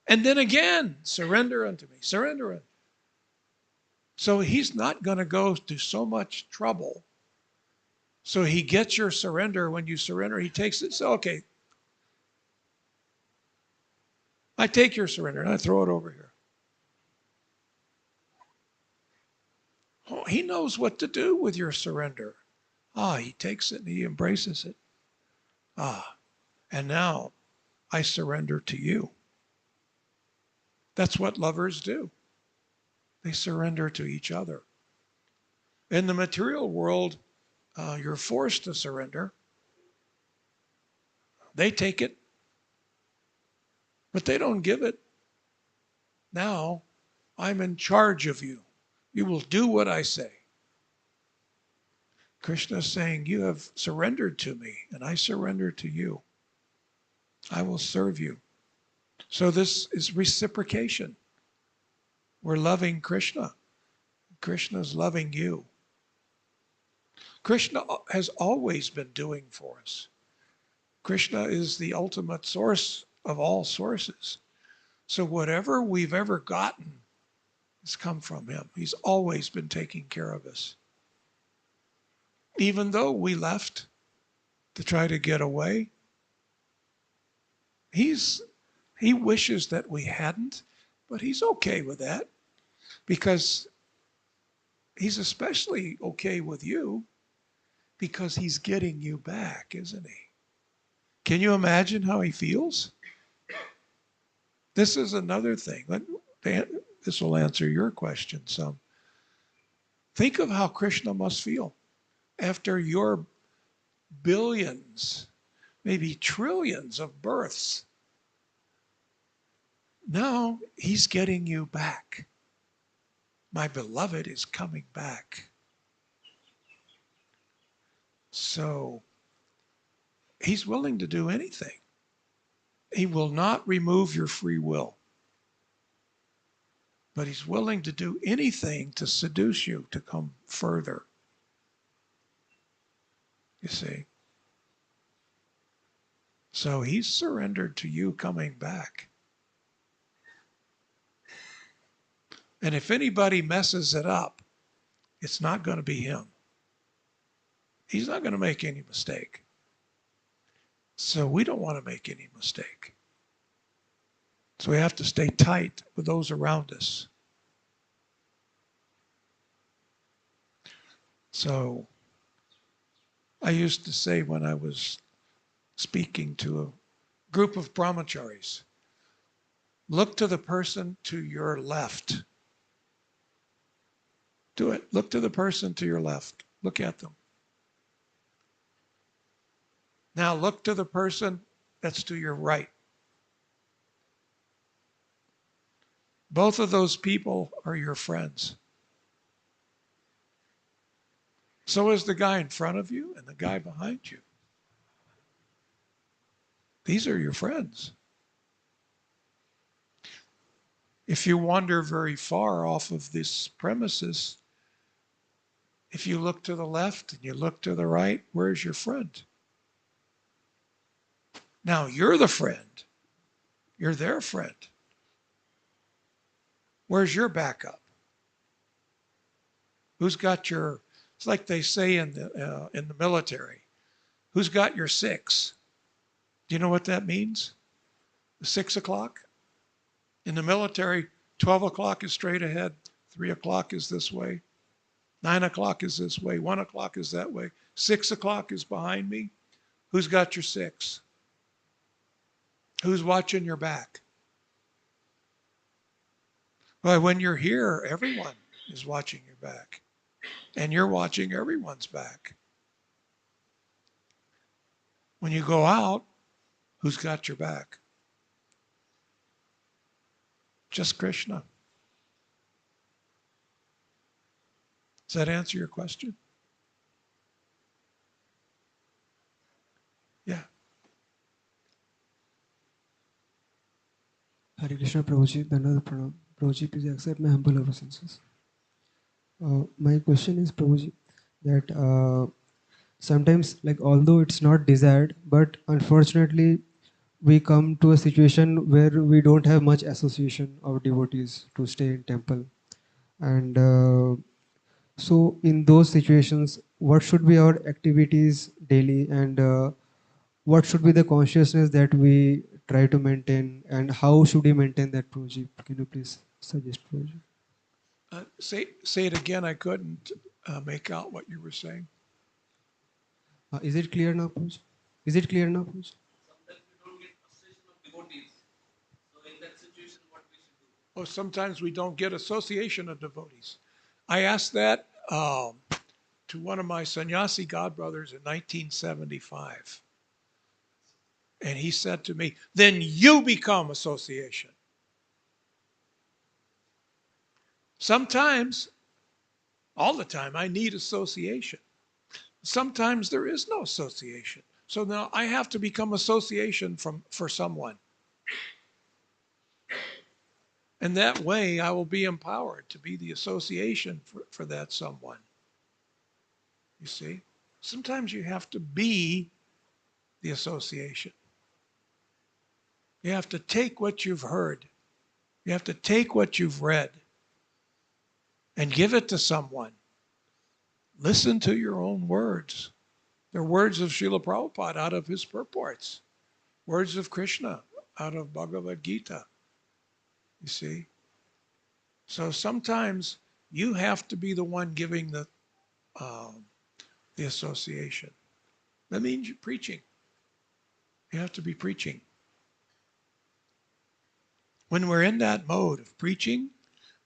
And then again, surrender unto me, surrender unto me. So he's not going to go to so much trouble. So he gets your surrender. When you surrender, he takes it. So, okay, I take your surrender and I throw it over here. Oh, he knows what to do with your surrender. He takes it and he embraces it. And now I surrender to you. That's what lovers do. They surrender to each other. In the material world, you're forced to surrender. They take it, but they don't give it. Now I'm in charge of you. You will do what I say. Krishna is saying, you have surrendered to me, and I surrender to you. I will serve you. So this is reciprocation. We're loving Krishna. Krishna is loving you. Krishna has always been doing for us. Krishna is the ultimate source of all sources. So whatever we've ever gotten has come from him. He's always been taking care of us. Even though we left to try to get away, he wishes that we hadn't, but he's okay with that because he's especially okay with you because he's getting you back, isn't he? Can you imagine how he feels? This is another thing. This will answer your question some. Think of how Krishna must feel after your billions, maybe trillions of births. Now he's getting you back. My beloved is coming back. So he's willing to do anything. He will not remove your free will. But he's willing to do anything to seduce you to come further. You see? So he's surrendered to you coming back. And if anybody messes it up, it's not going to be him. He's not going to make any mistake. So we don't want to make any mistake. So we have to stay tight with those around us. So I used to say when I was speaking to a group of brahmacharis, look to the person to your left. Do it. Look to the person to your left. Look at them. Now look to the person that's to your right. Both of those people are your friends. So is the guy in front of you and the guy behind you. These are your friends. If you wander very far off of this premises, if you look to the left and you look to the right, where's your friend? Now you're the friend. You're their friend. Where's your backup? Who's got your, it's like they say in the military, who's got your six? Do you know what that means? 6 o'clock? In the military, 12 o'clock is straight ahead, 3 o'clock is this way, 9 o'clock is this way, 1 o'clock is that way, 6 o'clock is behind me. Who's got your six? Who's watching your back? Well, when you're here, everyone is watching your back. And you're watching everyone's back. When you go out, who's got your back? Just Krishna. Does that answer your question? Yeah. Hare Krishna, Prabhuji, Dhanavad Pranam. Prabhuji, please accept my humble obeisances. My question is, Prabhuji, that sometimes, like, although it's not desired, but unfortunately, we come to a situation where we don't have much association of devotees to stay in temple. And so in those situations, what should be our activities daily, and what should be the consciousness that we try to maintain, and how should we maintain that, Prabhuji? Can you please suggest, Prabhuji? Say it again. I couldn't make out what you were saying. Is it clear now, Prabhuji? Is it clear now, Prabhuji? Sometimes we don't get association of devotees. So in that situation, what we should do? Oh, sometimes we don't get association of devotees. I asked that to one of my sannyasi godbrothers in 1975. And he said to me, then you become association. Sometimes, all the time, I need association. Sometimes there is no association. So now I have to become association for someone. And that way I will be empowered to be the association for that someone. You see? Sometimes you have to be the association. You have to take what you've heard. You have to take what you've read and give it to someone. Listen to your own words. They're words of Srila Prabhupada out of his purports. Words of Krishna out of Bhagavad Gita. You see? So sometimes you have to be the one giving the association. That means you're preaching. You have to be preaching. When we're in that mode of preaching,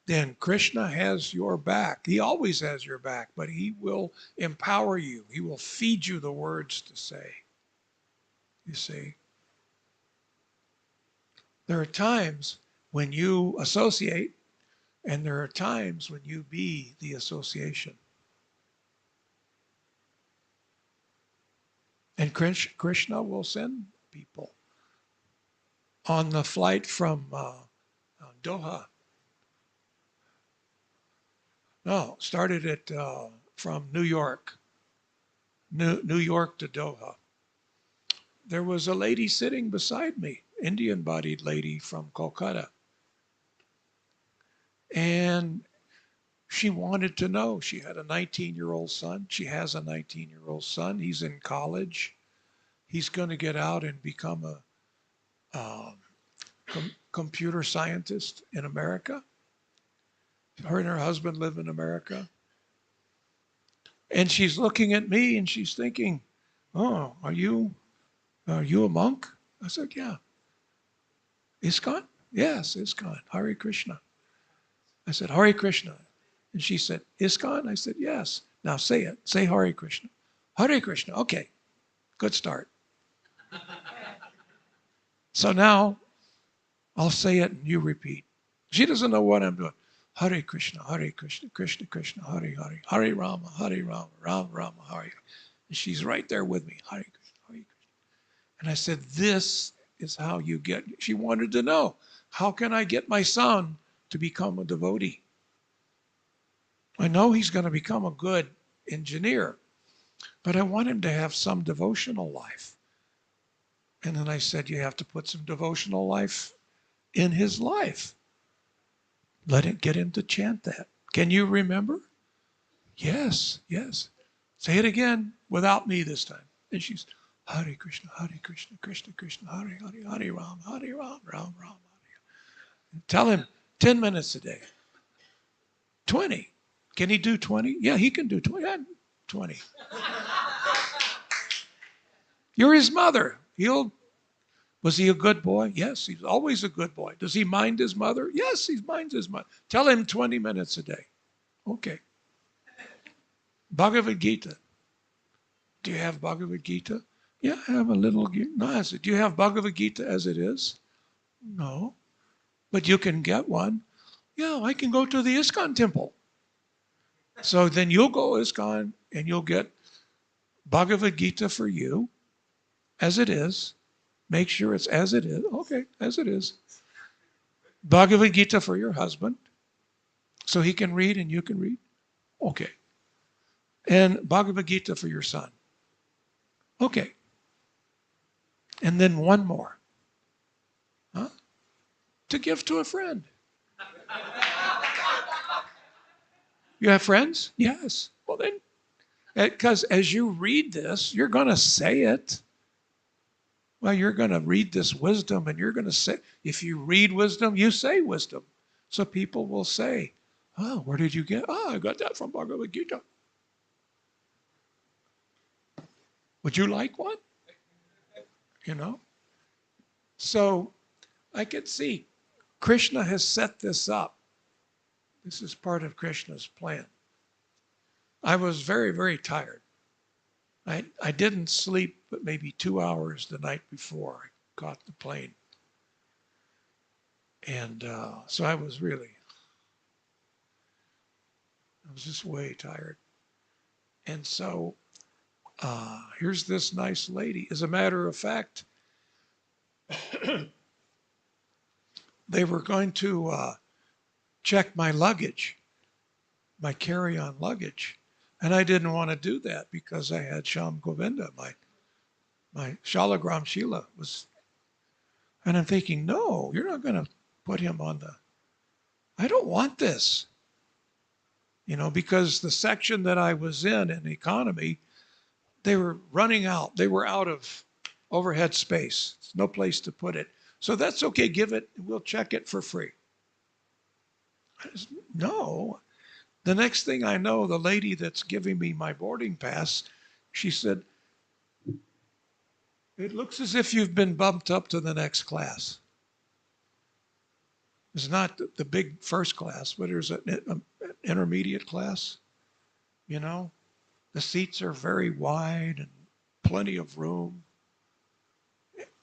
then Krishna has your back. He always has your back, but he will empower you. He will feed you the words to say. You see? There are times when you associate, and there are times when you be the association. And Krishna will send people. On the flight from Doha, no, started it from New York, New York to Doha. There was a lady sitting beside me, Indian-bodied lady from Kolkata. And she wanted to know. She had a 19-year-old son. She has a 19-year-old son. He's in college. He's going to get out and become a computer scientist in America. Her and her husband live in America. And she's looking at me and she's thinking, oh, are you a monk? I said, yeah. ISKCON? Yes, ISKCON. Hare Krishna. I said, Hare Krishna. And she said, ISKCON? I said, yes. Now say it. Say Hare Krishna. Hare Krishna. Okay. Good start. So now I'll say it and you repeat. She doesn't know what I'm doing. Hare Krishna, Krishna Krishna, Hare Hare, Hare Rama, Rama Rama, Hare. And she's right there with me. Hare Krishna, Hare Krishna. And I said, this is how you get. She wanted to know, how can I get my son to become a devotee? I know he's going to become a good engineer, but I want him to have some devotional life. And then I said, you have to put some devotional life in his life. Let it get him to chant that. Can you remember? Yes, yes. Say it again without me this time. And she's Hare Krishna, Krishna Krishna, Hare Hare, Hare Ram, Ram Ram. And tell him 10 minutes a day. 20. Can he do 20? Yeah, he can do 20. 20. You're his mother. Was he a good boy? Yes, he's always a good boy. Does he mind his mother? Yes, he minds his mother. Tell him 20 minutes a day. Okay. Bhagavad Gita. Do you have Bhagavad Gita? Yeah, I have a little. No, I said, do you have Bhagavad Gita as it is? No. But you can get one. Yeah, I can go to the ISKCON temple. So then you'll go ISKCON and you'll get Bhagavad Gita for you as it is. Make sure it's as it is. Okay, as it is. Bhagavad Gita for your husband so he can read and you can read. Okay. And Bhagavad Gita for your son. Okay. And then one more. Huh? To give to a friend. You have friends? Yes. Well then, because as you read this, you're going to say it. Well, you're going to read this wisdom and you're going to say, if you read wisdom, you say wisdom. So people will say, oh, where did you get? Oh, I got that from Bhagavad Gita. Would you like one? You know? So I could see Krishna has set this up. This is part of Krishna's plan. I was very, very tired. I didn't sleep but maybe 2 hours the night before I caught the plane. And so I was just way tired. And so here's this nice lady. As a matter of fact, they were going to check my luggage, my carry-on luggage. And I didn't want to do that because I had Shyam Govinda, my Shalagram Shila was. And I'm thinking, no, you're not going to put him on I don't want this. You know, because the section that I was in economy, they were running out. They were out of overhead space. There's no place to put it. So that's okay, give it, we'll check it for free. No. The next thing I know, the lady that's giving me my boarding pass, she said, it looks as if you've been bumped up to the next class. It's not the big first class, but there's an intermediate class. You know, the seats are very wide and plenty of room.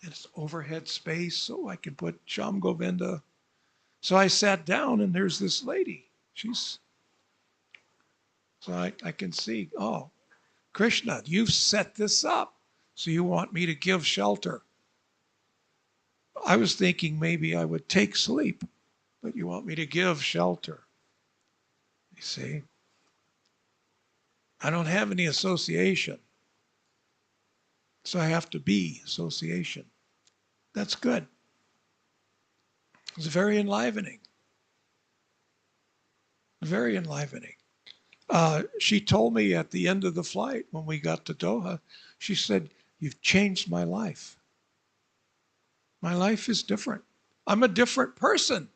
It's overhead space, so I can put Shyam Govinda. So I sat down and there's this lady. So I can see, oh, Krishna, you've set this up. So you want me to give shelter. I was thinking maybe I would take sleep, but you want me to give shelter. You see? I don't have any association. So I have to be association. That's good. It's very enlivening. Very enlivening. She told me at the end of the flight when we got to Doha, she said, you've changed my life. My life is different. I'm a different person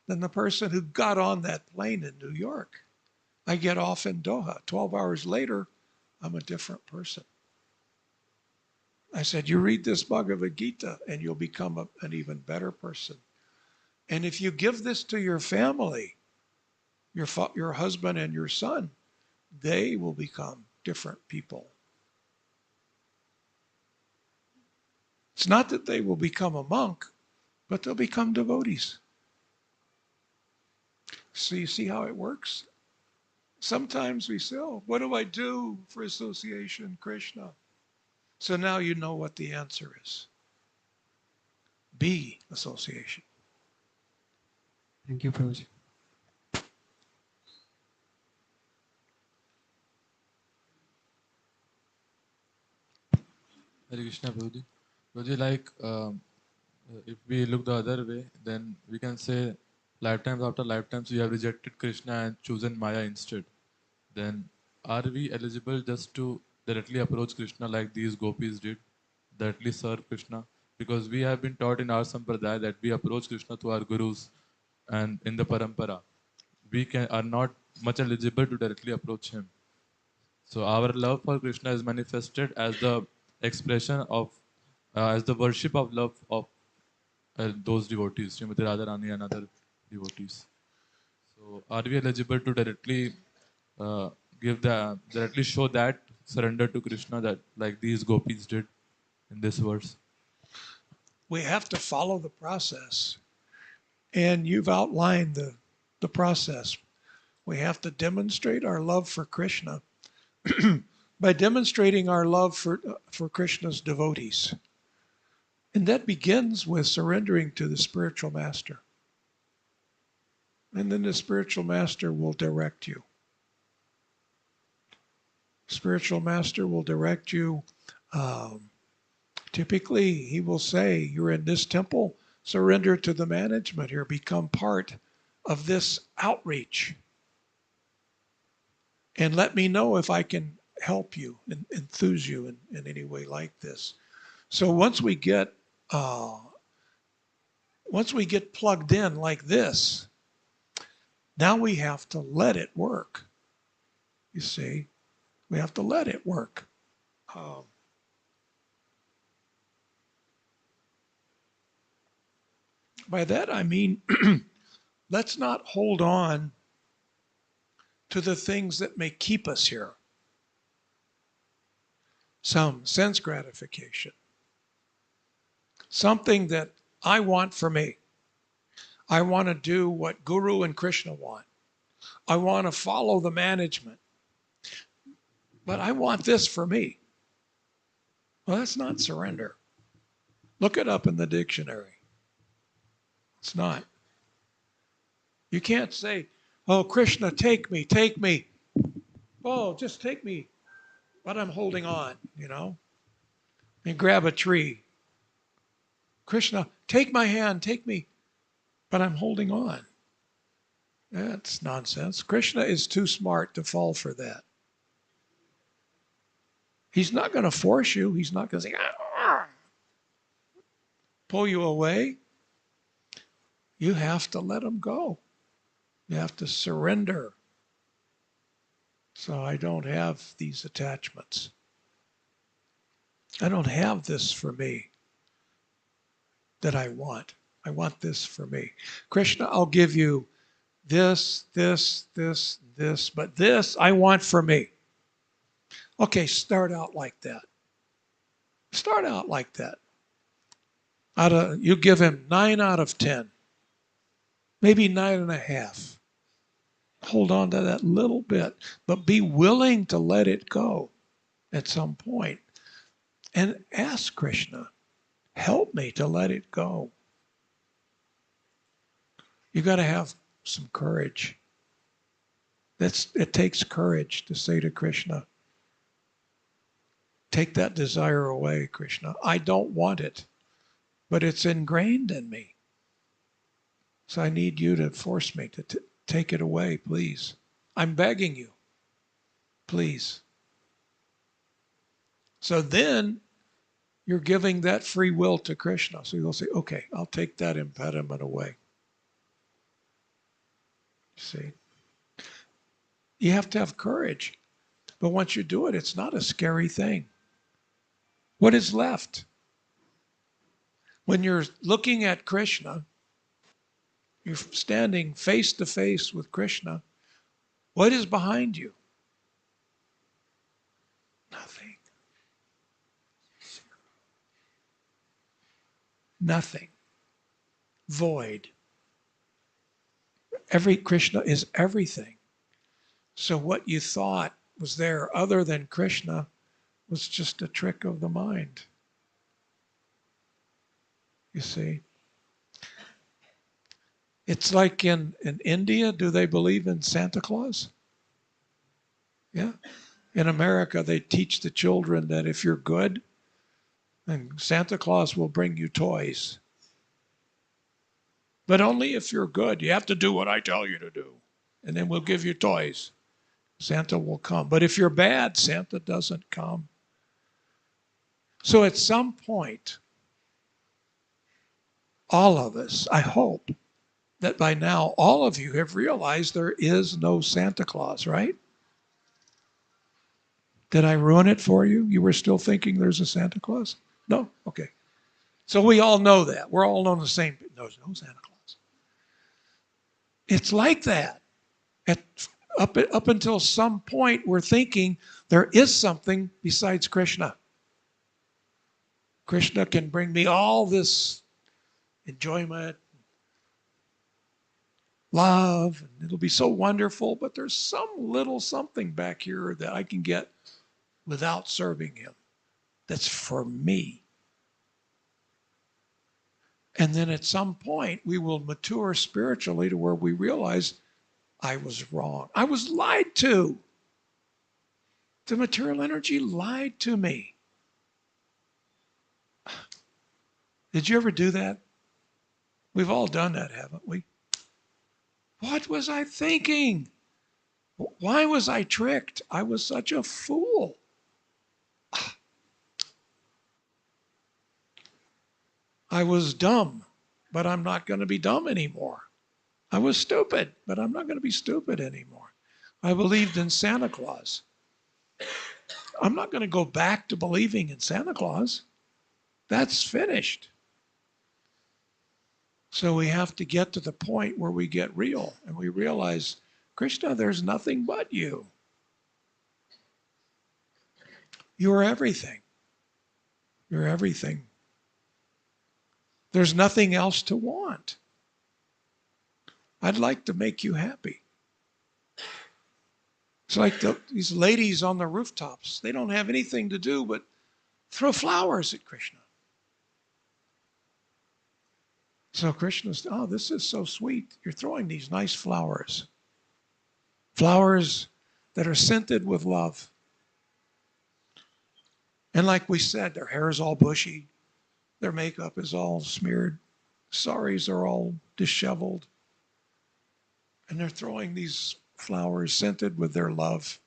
than the person who got on that plane in New York. I get off in Doha. 12 hours later, I'm a different person. I said, you read this Bhagavad Gita and you'll become an even better person. And if you give this to your family, your husband and your son, they will become different people. It's not that they will become a monk, but they'll become devotees. So you see how it works? Sometimes we say, oh, what do I do for association, Krishna? So now you know what the answer is. Be association. Thank you, Prabhuji. Hare Krishna, Prabhuji. Prabhuji, like, if we look the other way, then we can say lifetimes after lifetimes we have rejected Krishna and chosen Maya instead. Then are we eligible just to directly approach Krishna like these gopis did, directly serve Krishna? Because we have been taught in our sampradaya that we approach Krishna through our gurus, and in the parampara, we are not much eligible to directly approach him. So our love for Krishna is manifested as the expression of, as the worship of love of those devotees, Srimati Radharani and other devotees. So are we eligible to directly directly show that surrender to Krishna that like these gopis did in this verse? We have to follow the process. And you've outlined the process. We have to demonstrate our love for Krishna by demonstrating our love for Krishna's devotees. And that begins with surrendering to the spiritual master. And then the spiritual master will direct you. Spiritual master will direct you. Typically, he will say, you're in this temple, surrender to the management here, become part of this outreach. And let me know if I can help you and enthuse you in any way like this. So once we get plugged in like this, now we have to let it work. You see, we have to let it work. By that I mean, let's not hold on to the things that may keep us here. Some sense gratification. Something that I want for me. I want to do what Guru and Krishna want. I want to follow the management. But I want this for me. Well, that's not surrender. Look it up in the dictionary. It's not. You can't say, oh, Krishna, take me, take me. Oh, just take me. But I'm holding on, you know. And grab a tree. Krishna, take my hand, take me. But I'm holding on. That's nonsense. Krishna is too smart to fall for that. He's not going to force you. He's not going to say, pull you away. You have to let him go. You have to surrender. So I don't have these attachments. I don't have this for me that I want. I want this for me. Krishna, I'll give you this, this, this, this, but this I want for me. Okay, start out like that. Start out like that. You give him 9 out of 10. Maybe 9.5. Hold on to that little bit, but be willing to let it go at some point. And ask Krishna, help me to let it go. You got to have some courage. It takes courage to say to Krishna, take that desire away, Krishna. I don't want it, but it's ingrained in me. So I need you to force me to take it away, please. I'm begging you, please. So then you're giving that free will to Krishna. So you'll say, okay, I'll take that impediment away. See? You have to have courage. But once you do it, it's not a scary thing. What is left? When you're looking at Krishna, you're standing face to face with Krishna. What is behind you? Nothing. Nothing. Void. Krishna is everything. So what you thought was there other than Krishna was just a trick of the mind. You see? It's like in India, do they believe in Santa Claus? Yeah. In America, they teach the children that if you're good, then Santa Claus will bring you toys. But only if you're good. You have to do what I tell you to do. And then we'll give you toys. Santa will come. But if you're bad, Santa doesn't come. So at some point, all of us, I hope, that by now all of you have realized there is no Santa Claus, right? Did I ruin it for you? You were still thinking there's a Santa Claus? No? Okay. So we all know that. We're all on the same. There's no Santa Claus. It's like that. Up until some point, we're thinking there is something besides Krishna. Krishna can bring me all this enjoyment, love, and it'll be so wonderful, but there's some little something back here that I can get without serving him. That's for me. And then at some point, we will mature spiritually to where we realize I was wrong. I was lied to. The material energy lied to me. Did you ever do that? We've all done that, haven't we? What was I thinking? Why was I tricked? I was such a fool. I was dumb, but I'm not going to be dumb anymore. I was stupid, but I'm not going to be stupid anymore. I believed in Santa Claus. I'm not going to go back to believing in Santa Claus. That's finished. So we have to get to the point where we get real and we realize, Krishna, there's nothing but you. You're everything. You're everything. There's nothing else to want. I'd like to make you happy. It's like these ladies on the rooftops. They don't have anything to do but throw flowers at Krishna. So Krishna's, oh, this is so sweet. You're throwing these nice flowers. Flowers that are scented with love. And like we said, their hair is all bushy. Their makeup is all smeared. Saris are all disheveled. And they're throwing these flowers scented with their love.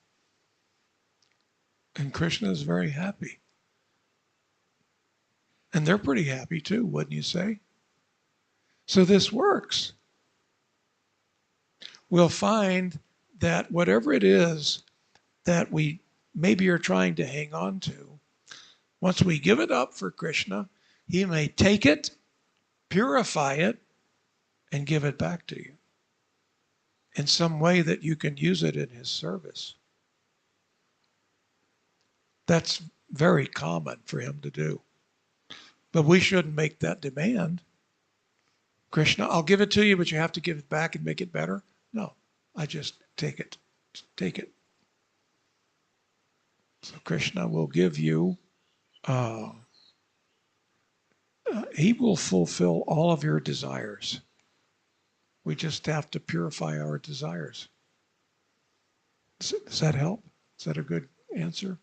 And Krishna is very happy. And they're pretty happy too, wouldn't you say? So this works. We'll find that whatever it is that we maybe are trying to hang on to, once we give it up for Krishna, he may take it, purify it, and give it back to you in some way that you can use it in his service. That's very common for him to do. But we shouldn't make that demand. Krishna, I'll give it to you, but you have to give it back and make it better. No, I just take it. Take it. So Krishna will give you, he will fulfill all of your desires. We just have to purify our desires. Does that help? Is that a good answer?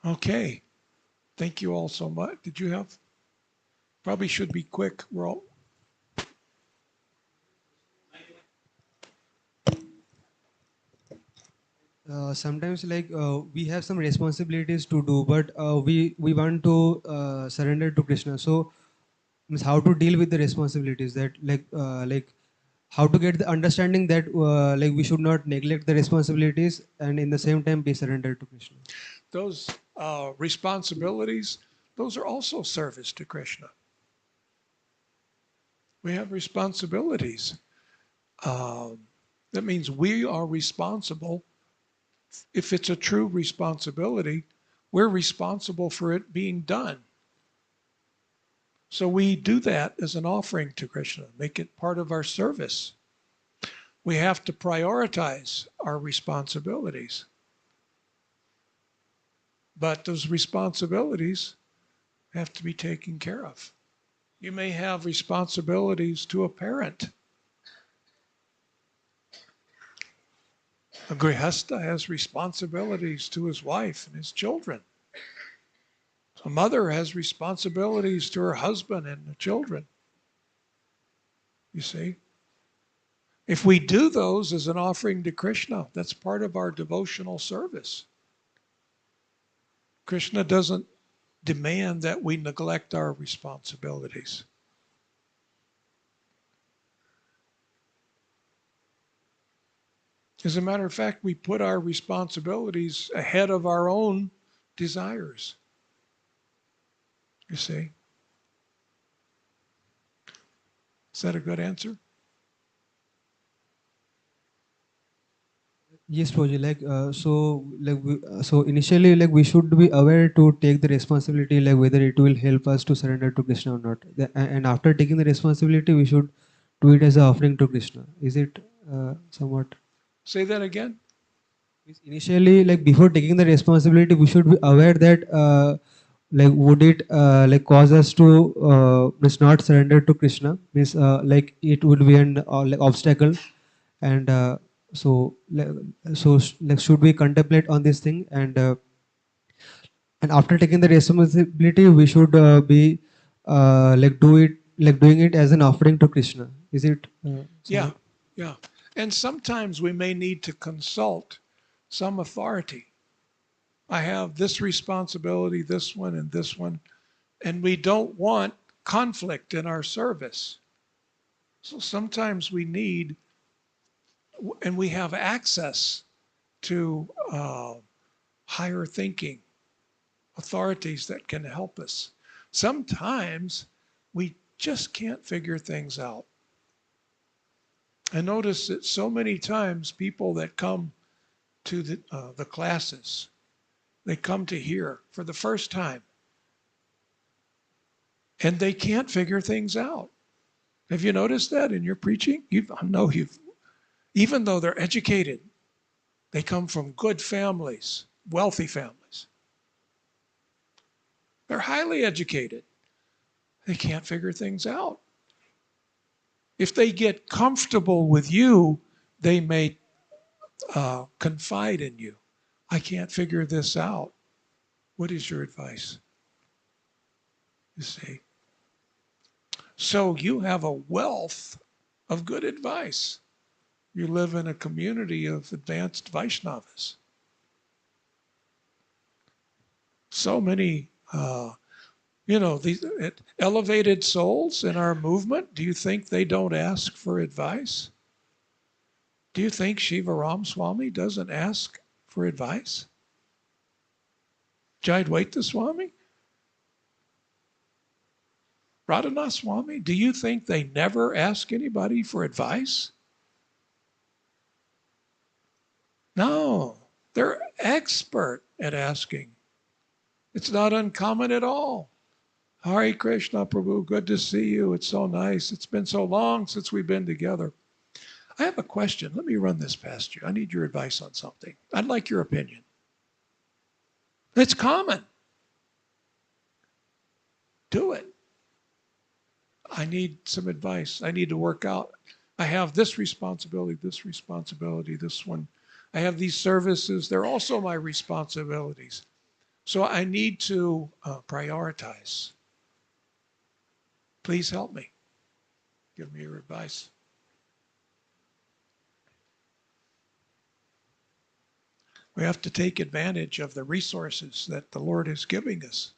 Okay. Thank you all so much. Did you have? Probably should be quick. We're all. Sometimes we have some responsibilities to do, but we want to surrender to Krishna. So means how to deal with the responsibilities that how to get the understanding that like we should not neglect the responsibilities and in the same time be surrendered to Krishna. Those responsibilities, those are also service to Krishna. We have responsibilities. That means we are responsible. If it's a true responsibility, we're responsible for it being done. So we do that as an offering to Krishna, make it part of our service. We have to prioritize our responsibilities. But those responsibilities have to be taken care of. You may have responsibilities to a parent. A grihasta has responsibilities to his wife and his children. A mother has responsibilities to her husband and the children. You see? If we do those as an offering to Krishna, that's part of our devotional service. Krishna doesn't demand that we neglect our responsibilities. As a matter of fact, we put our responsibilities ahead of our own desires. You see? Is that a good answer? Yes, Prabhuji. So initially, like we should be aware to take the responsibility, like whether it will help us to surrender to Krishna or not. And after taking the responsibility, we should do it as an offering to Krishna. Is it somewhat? Say that again. Initially, like before taking the responsibility, we should be aware that like would it like cause us to means not surrender to Krishna, means like it would be an like obstacle, and like should we contemplate on this thing, and after taking the responsibility we should be like doing it as an offering to Krishna. Is it Yeah, yeah. And sometimes we may need to consult some authority. I have this responsibility, this one, and this one, and we don't want conflict in our service. So sometimes we need, and we have access to higher thinking authorities that can help us. Sometimes we just can't figure things out. I notice that so many times people that come to the classes, they come to hear for the first time, and they can't figure things out. Have you noticed that in your preaching? I know you've, even though they're educated, they come from good families, wealthy families. They're highly educated. They can't figure things out. If they get comfortable with you, they may confide in you. I can't figure this out. What is your advice? You see? So you have a wealth of good advice. You live in a community of advanced Vaishnavas. So many, these elevated souls in our movement, do you think they don't ask for advice? Do you think 𝐂𝐻𝐈𝐍 Swami doesn't ask for advice? Jayadvaita Swami? Radhanath Swami? Do you think they never ask anybody for advice? No, they're expert at asking. It's not uncommon at all. Hare Krishna, Prabhu, good to see you. It's so nice. It's been so long since we've been together. I have a question. Let me run this past you. I need your advice on something. I'd like your opinion. It's common. Do it. I need some advice. I need to work out. I have this responsibility, this one. I have these services. They're also my responsibilities. So I need to prioritize. Please help me. Give me your advice. We have to take advantage of the resources that the Lord is giving us.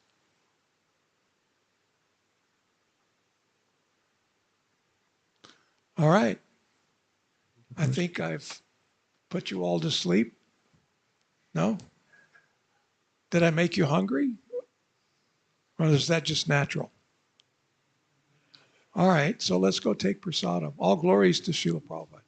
All right. I think I've put you all to sleep. No? Did I make you hungry? Or is that just natural? All right, so let's go take prasadam. All glories to Srila Prabhupada.